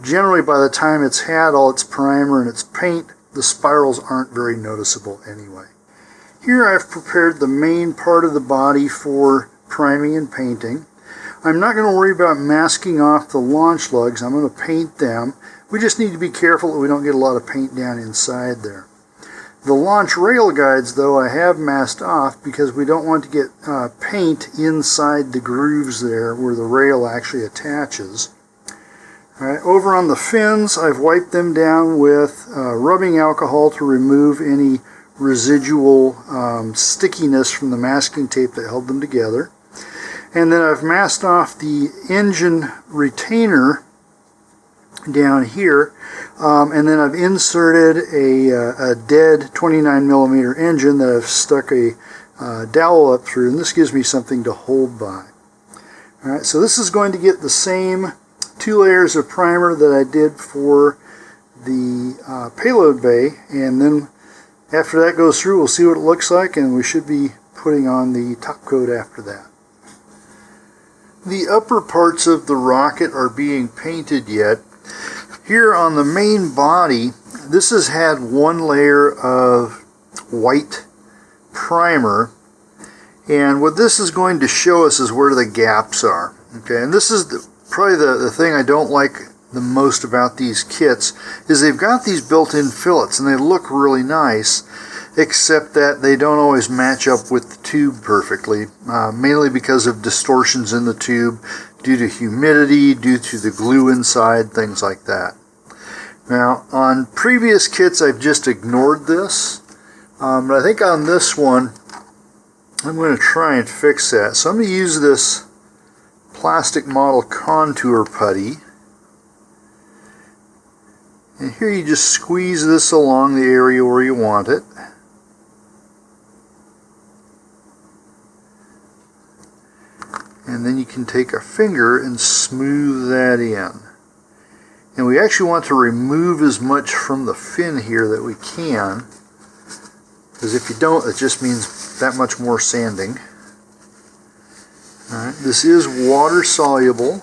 Generally, by the time it's had all its primer and its paint, the spirals aren't very noticeable anyway. Here I've prepared the main part of the body for priming and painting. I'm not going to worry about masking off the launch lugs. I'm going to paint them. We just need to be careful that we don't get a lot of paint down inside there. The launch rail guides, though, I have masked off because we don't want to get paint inside the grooves there where the rail actually attaches. All right, over on the fins, I've wiped them down with rubbing alcohol to remove any residual stickiness from the masking tape that held them together. And then I've masked off the engine retainer down here, and then I've inserted a dead 29mm engine that I've stuck a dowel up through, and this gives me something to hold by. Alright, so this is going to get the same 2 layers of primer that I did for the payload bay, and then after that goes through, we'll see what it looks like, and we should be putting on the top coat after that. The upper parts of the rocket are being painted yet. Here on the main body, this has had 1 layer of white primer, and what this is going to show us is where the gaps are. Okay, and this is probably the thing I don't like the most about these kits, is they've got these built-in fillets and they look really nice, except that they don't always match up with the tube perfectly, mainly because of distortions in the tube due to humidity, due to the glue inside, things like that. Now, on previous kits I've just ignored this, but I think on this one I'm going to try and fix that. So I'm going to use this plastic model contour putty, and here you just squeeze this along the area where you want it. And then you can take a finger and smooth that in. And we actually want to remove as much from the fin here that we can, because if you don't, it just means that much more sanding. Alright, this is water soluble.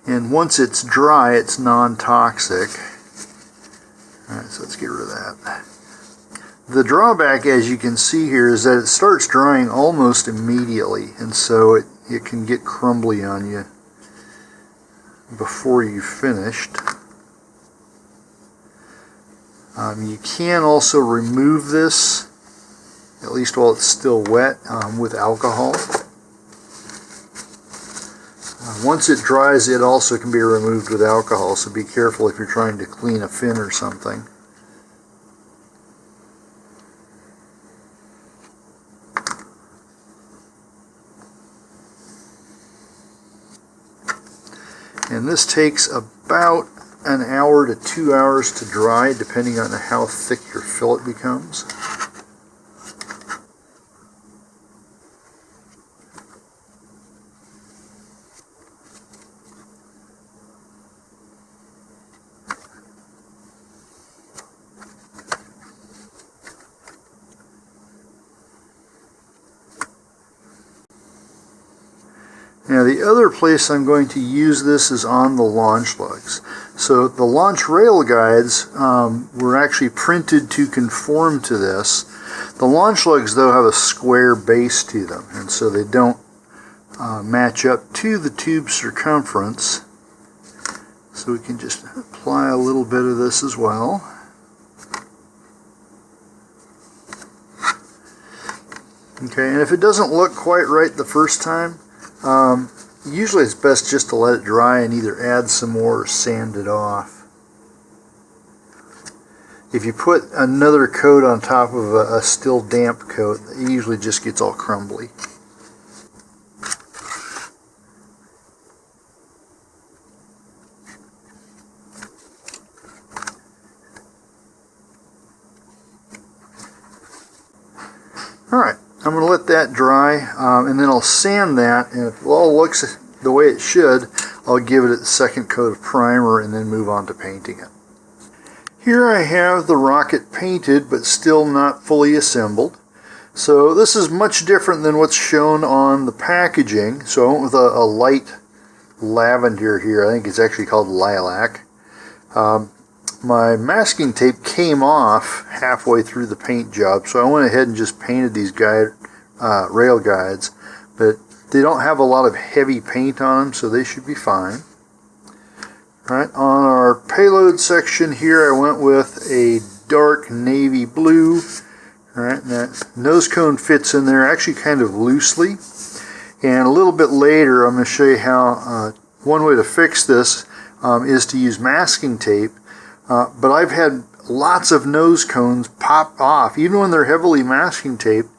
And once it's dry, it's non-toxic. Alright, so let's get rid of that. The drawback, as you can see here, is that it starts drying almost immediately, and so it can get crumbly on you before you've finished. You can also remove this, at least while it's still wet, with alcohol. Once it dries, it also can be removed with alcohol, so be careful if you're trying to clean a fin or something. And this takes about an hour to 2 hours to dry, depending on how thick your fillet becomes. Now the other place I'm going to use this is on the launch lugs. So the launch rail guides were actually printed to conform to this. The launch lugs, though, have a square base to them, and so they don't match up to the tube circumference. So we can just apply a little bit of this as well. Okay, and if it doesn't look quite right the first time, usually it's best just to let it dry and either add some more or sand it off. If you put another coat on top of a still damp coat, it usually just gets all crumbly. Alright, I'm going to let that dry, and then I'll sand that, and if it all looks the way it should, I'll give it a second coat of primer and then move on to painting it. Here I have the rocket painted but still not fully assembled. So this is much different than what's shown on the packaging. So I went with a light lavender here. I think it's actually called lilac. my masking tape came off halfway through the paint job, so I went ahead and just painted these rail guides, but they don't have a lot of heavy paint on them, so they should be fine. Alright, on our payload section here, I went with a dark navy blue. Alright, and that nose cone fits in there actually kind of loosely. And a little bit later, I'm going to show you how one way to fix this is to use masking tape. But I've had lots of nose cones pop off, even when they're heavily masking taped,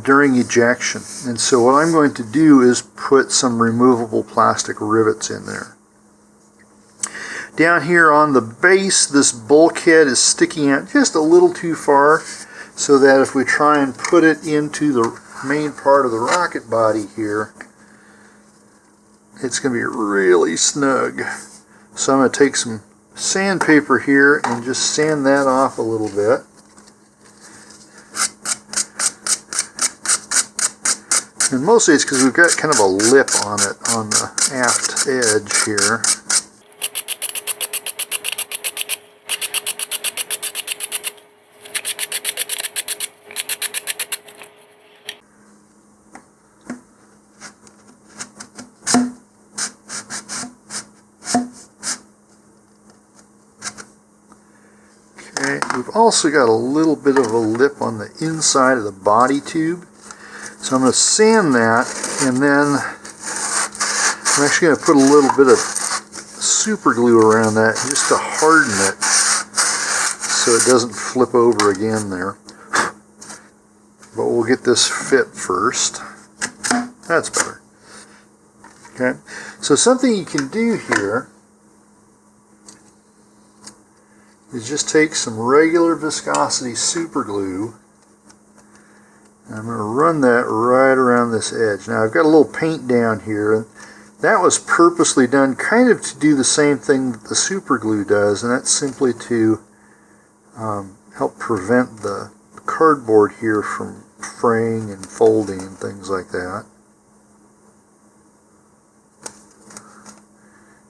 during ejection. And so what I'm going to do is put some removable plastic rivets in there. Down here on the base, this bulkhead is sticking out just a little too far, so that if we try and put it into the main part of the rocket body here, it's going to be really snug. So I'm going to take some sandpaper here and just sand that off a little bit. And mostly it's because we've got kind of a lip on it on the aft edge here. We've also got a little bit of a lip on the inside of the body tube. So I'm going to sand that, and then I'm actually going to put a little bit of super glue around that just to harden it so it doesn't flip over again there. But we'll get this fit first. That's better. Okay, so something you can do here is just take some regular viscosity super glue, and I'm going to run that right around this edge. Now I've got a little paint down here, and that was purposely done kind of to do the same thing that the super glue does, and that's simply to help prevent the cardboard here from fraying and folding and things like that.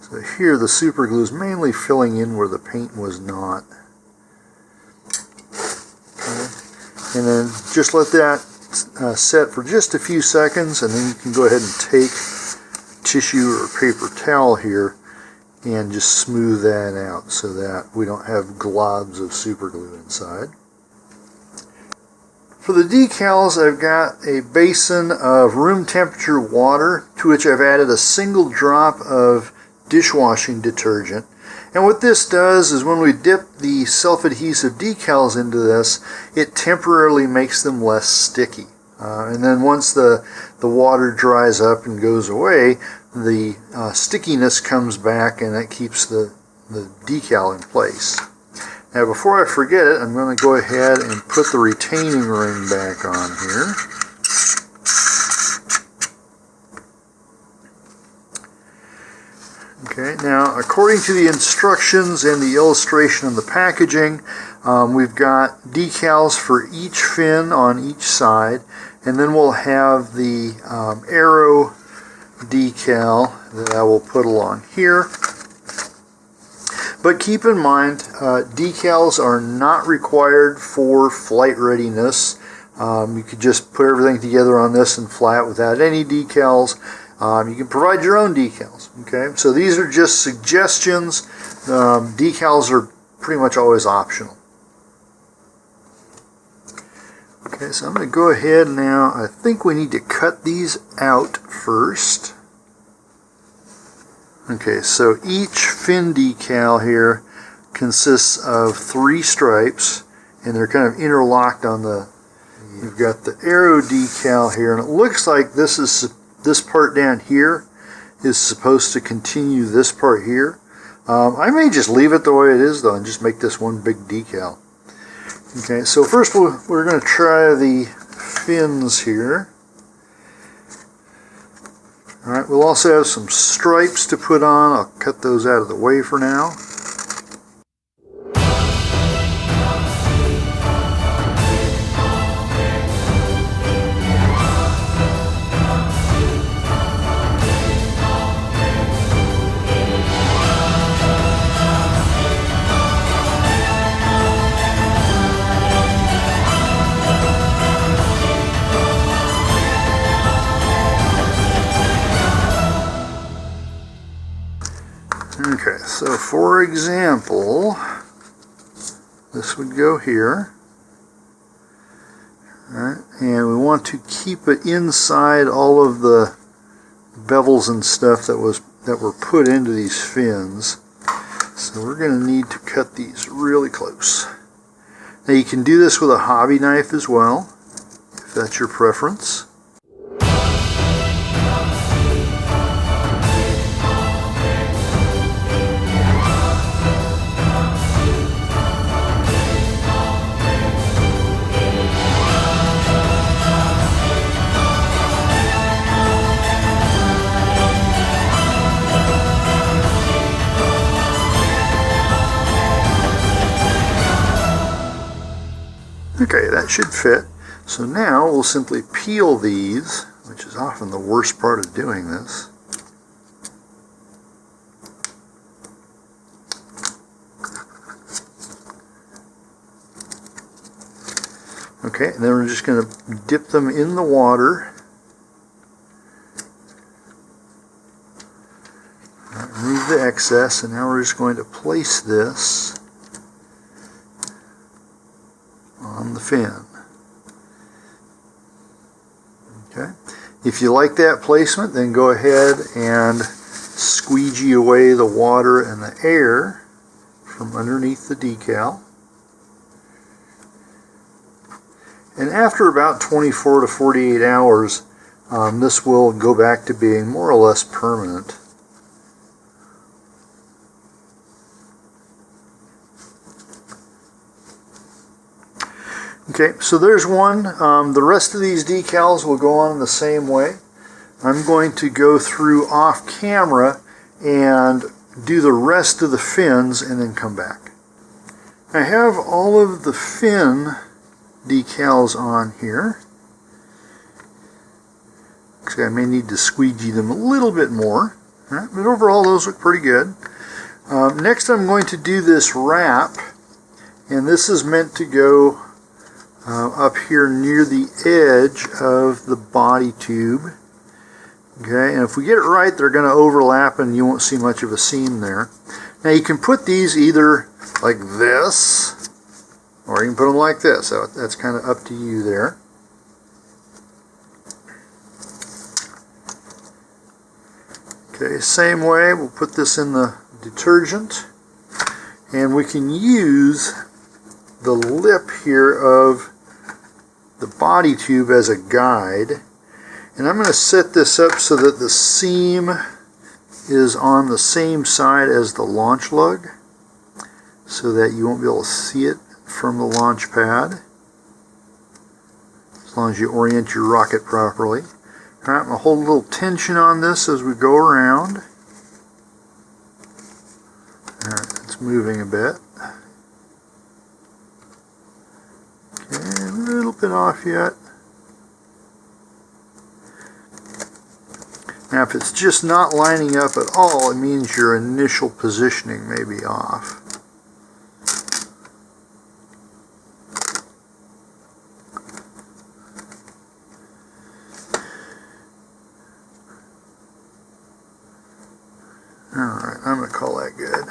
So here the super glue is mainly filling in where the paint was not. Okay. And then just let that set for just a few seconds, and then you can go ahead and take tissue or paper towel here and just smooth that out so that we don't have globs of super glue inside. For the decals, I've got a basin of room temperature water to which I've added a single drop of dishwashing detergent. And what this does is when we dip the self-adhesive decals into this, it temporarily makes them less sticky. And then once the water dries up and goes away, the stickiness comes back, and that keeps the decal in place. Now before I forget it, I'm going to go ahead and put the retaining ring back on here. Okay, now according to the instructions and the illustration of the packaging, we've got decals for each fin on each side, and then we'll have the Arreaux decal that I will put along here. But keep in mind, decals are not required for flight readiness. You could just put everything together on this and fly it without any decals. You can provide your own decals. Okay, so these are just suggestions. Decals are pretty much always optional. Okay, so I'm going to go ahead now. I think we need to cut these out first. Okay, so each fin decal here consists of 3 stripes, and they're kind of interlocked on the. You've got the Arreaux decal here, and it looks like this part down here is supposed to continue this part here. I may just leave it the way it is though and just make this one big decal. Okay, so first we're going to try the fins here. Alright, we'll also have some stripes to put on. I'll cut those out of the way for now. for example, this would go here. Alright, and we want to keep it inside all of the bevels and stuff that were put into these fins. So we're going to need to cut these really close. Now you can do this with a hobby knife as well, if that's your preference. Okay, that should fit. So now we'll simply peel these, which is often the worst part of doing this. Okay, and then we're just going to dip them in the water. Remove the excess, and now we're just going to place this on the fin. Okay. If you like that placement, then go ahead and squeegee away the water and the air from underneath the decal. And after about 24 to 48 hours, this will go back to being more or less permanent. Okay, so there's one. The rest of these decals will go on the same way. I'm going to go through off camera and do the rest of the fins and then come back. I have all of the fin decals on here. Actually, I may need to squeegee them a little bit more. Right, but overall those look pretty good. Next I'm going to do this wrap, and this is meant to go up here near the edge of the body tube. Okay, and if we get it right, they're going to overlap and you won't see much of a seam there. Now you can put these either like this, or you can put them like this. So that's kind of up to you there. Okay, same way, we'll put this in the detergent, and we can use the lip here of the body tube as a guide. And I'm going to set this up so that the seam is on the same side as the launch lug, so that you won't be able to see it from the launch pad, as long as you orient your rocket properly. Alright, I'm going to hold a little tension on this as we go around. Alright, it's moving a bit. Okay, a little bit off yet. Now if it's just not lining up at all, it means your initial positioning may be off. Alright, I'm going to call that good.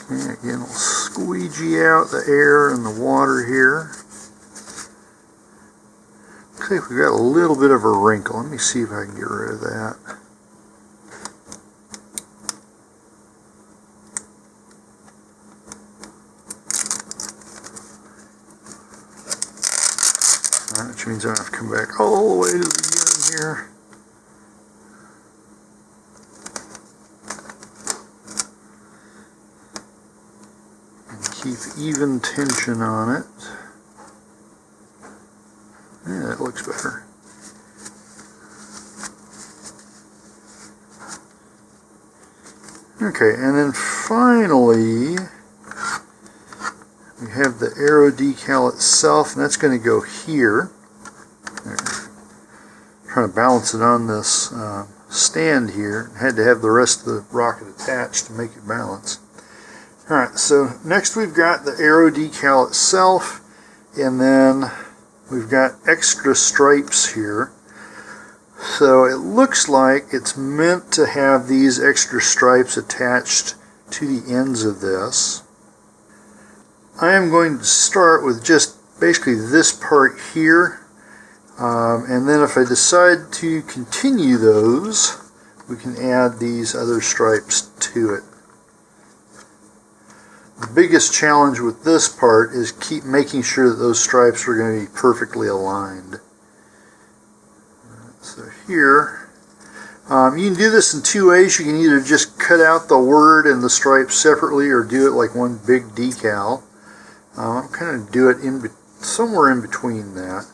Okay, again, we'll squeegee out the air and the water here. Looks like we've got a little bit of a wrinkle. Let me see if I can get rid of that. Which means I have to come back all the way to the beginning here. And keep even tension on it. Yeah, that looks better. Okay, and then finally we have the R.E.A.R decal itself, and that's going to go here. Trying to balance it on this stand here. I had to have the rest of the rocket attached to make it balance. Alright, so next we've got the R.E.A.R decal itself, and then we've got extra stripes here. So it looks like it's meant to have these extra stripes attached to the ends of this. I am going to start with just basically this part here, and then if I decide to continue those, we can add these other stripes to it. The biggest challenge with this part is keep making sure that those stripes are going to be perfectly aligned. So here, you can do this in two ways. You can either just cut out the word and the stripes separately, or do it like one big decal. I'm kind of do it somewhere in between that.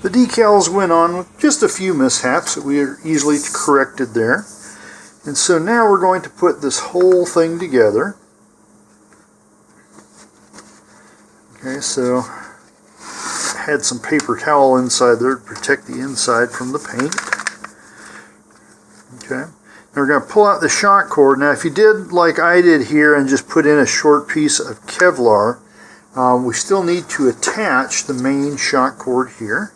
The decals went on with just a few mishaps that we easily corrected there. And so now we're going to put this whole thing together. Okay, so I had some paper towel inside there to protect the inside from the paint. Okay, now we're going to pull out the shock cord. Now if you did like I did here and just put in a short piece of Kevlar, we still need to attach the main shock cord here.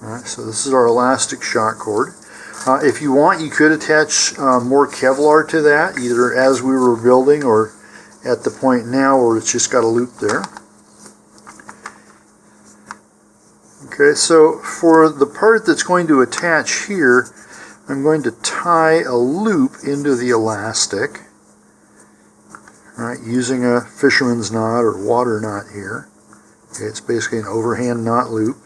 Alright, so this is our elastic shock cord. If you want, you could attach more Kevlar to that, either as we were building or at the point now where it's just got a loop there. Okay, so for the part that's going to attach here, I'm going to tie a loop into the elastic, right, using a fisherman's knot or water knot here. Okay, it's basically an overhand knot loop.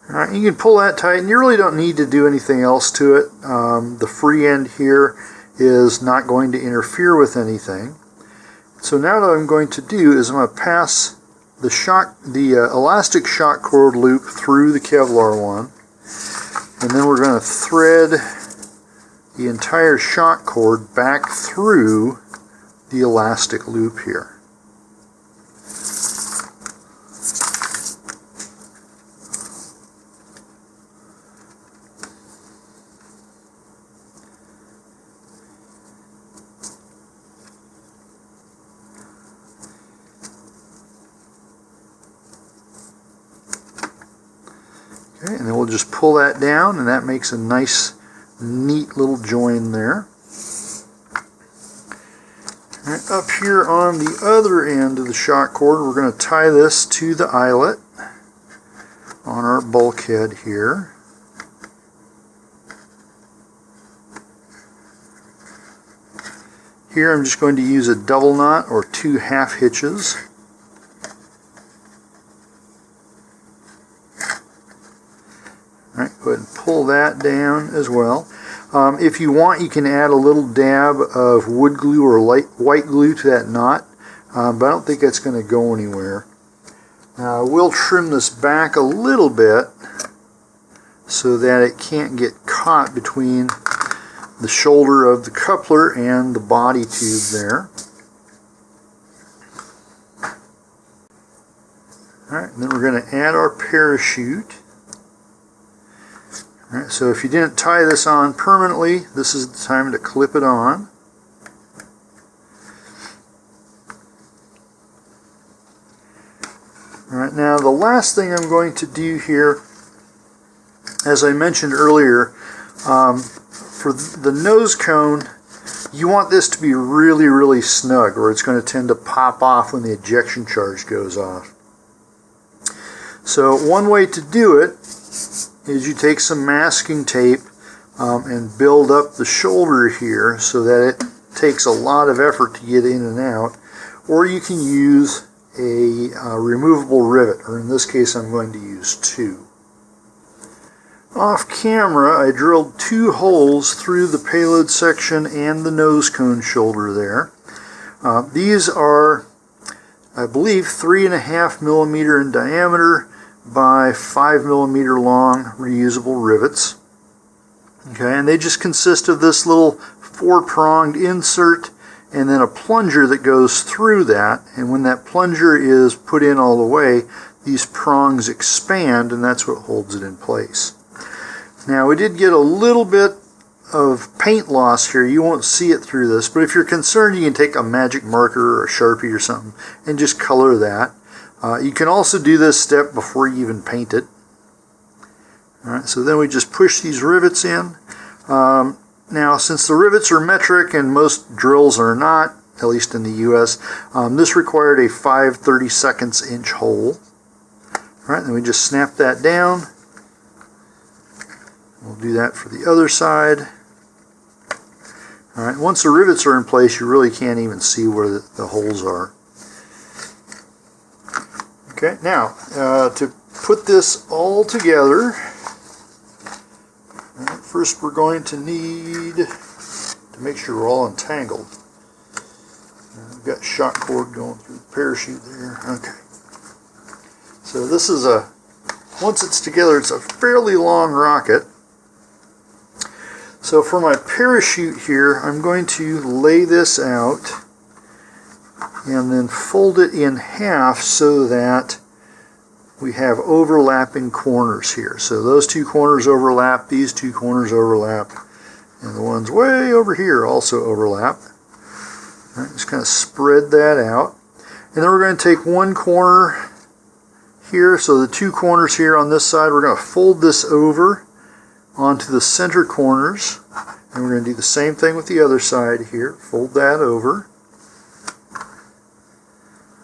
Alright, you can pull that tight, and you really don't need to do anything else to it. The free end here is not going to interfere with anything. So now what I'm going to do is I'm going to pass the elastic shock cord loop through the Kevlar one, and then we're going to thread the entire shock cord back through the elastic loop here. Okay, and then we'll just pull that down, and that makes a nice, neat little join there. All right, up here on the other end of the shock cord, we're going to tie this to the eyelet on our bulkhead here. Here I'm just going to use a double knot or 2 half hitches. Alright, go ahead and pull that down as well. If you want, you can add a little dab of wood glue or white glue to that knot. but I don't think that's going to go anywhere. Now I will trim this back a little bit so that it can't get caught between the shoulder of the coupler and the body tube there. Alright, and then we're going to add our parachute. Alright, so if you didn't tie this on permanently, this is the time to clip it on. Alright, now the last thing I'm going to do here, as I mentioned earlier, for the nose cone, you want this to be really, really snug, or it's going to tend to pop off when the ejection charge goes off. So one way to do it is you take some masking tape and build up the shoulder here so that it takes a lot of effort to get in and out, or you can use a removable rivet, or in this case I'm going to use 2. Off camera I drilled 2 holes through the payload section and the nose cone shoulder there. These are, I believe, 3.5 millimeter in diameter by 5 millimeter long reusable rivets. Okay, and they just consist of this little 4-pronged insert and then a plunger that goes through that, and when that plunger is put in all the way, these prongs expand, and that's what holds it in place. Now we did get a little bit of paint loss here. You won't see it through this, but if you're concerned, you can take a magic marker or a Sharpie or something and just color that. You can also do this step before you even paint it. Alright, so then we just push these rivets in. Now, since the rivets are metric and most drills are not, at least in the US, this required a 5/32 inch hole. Alright, then we just snap that down. We'll do that for the other side. Alright, once the rivets are in place, you really can't even see where the holes are. Okay, now, to put this all together, first we're going to need to make sure we're all entangled. We've got shock cord going through the parachute there. Okay. So this is once it's together, it's a fairly long rocket. So for my parachute here, I'm going to lay this out and then fold it in half so that we have overlapping corners here. So those 2 corners overlap, these 2 corners overlap, and the ones way over here also overlap. All right, just kind of spread that out. And then we're going to take one corner here, so the 2 corners here on this side, we're going to fold this over onto the center corners, and we're going to do the same thing with the other side here. Fold that over.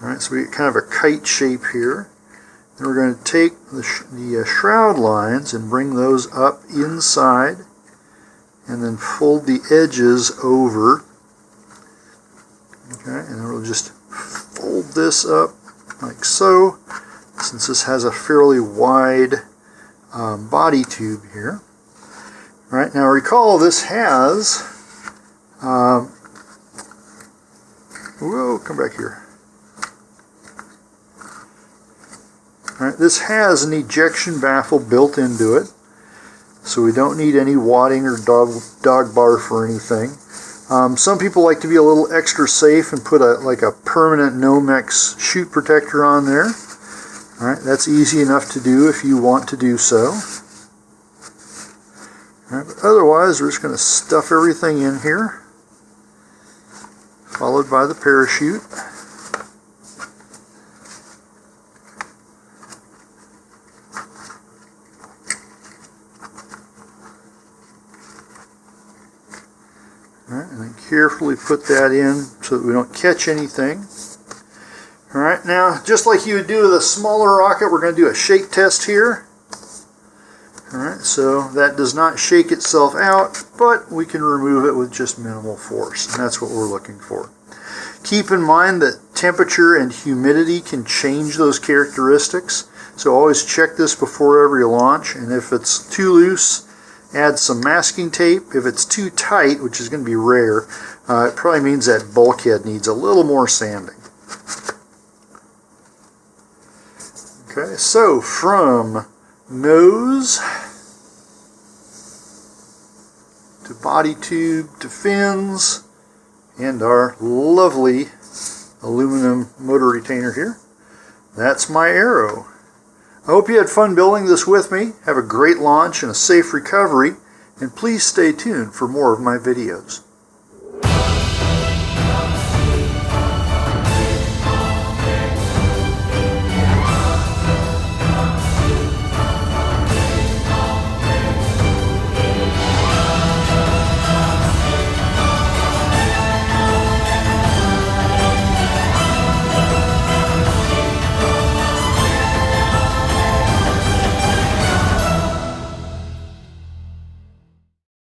Alright, so we get kind of a kite shape here. Then we're going to take the shroud lines and bring those up inside, and then fold the edges over. Okay, and then we'll just fold this up like so, since this has a fairly wide body tube here. All right, now recall this has, whoa, come back here. All right, this has an ejection baffle built into it, so we don't need any wadding or dog barf or anything. Some people like to be a little extra safe and put like a permanent Nomex chute protector on there. All right, that's easy enough to do if you want to do so. All right, but otherwise, we're just going to stuff everything in here, followed by the parachute. Alright, and then carefully put that in so that we don't catch anything. Alright, now just like you would do with a smaller rocket, we're going to do a shake test here. Alright, so that does not shake itself out, but we can remove it with just minimal force, and that's what we're looking for. Keep in mind that temperature and humidity can change those characteristics, so always check this before every launch, and if it's too loose, add some masking tape. If it's too tight, which is going to be rare, it probably means that bulkhead needs a little more sanding. Okay, so from nose to body tube to fins and our lovely aluminum motor retainer here, that's my Arreaux. I hope you had fun building this with me. Have a great launch and a safe recovery, and please stay tuned for more of my videos.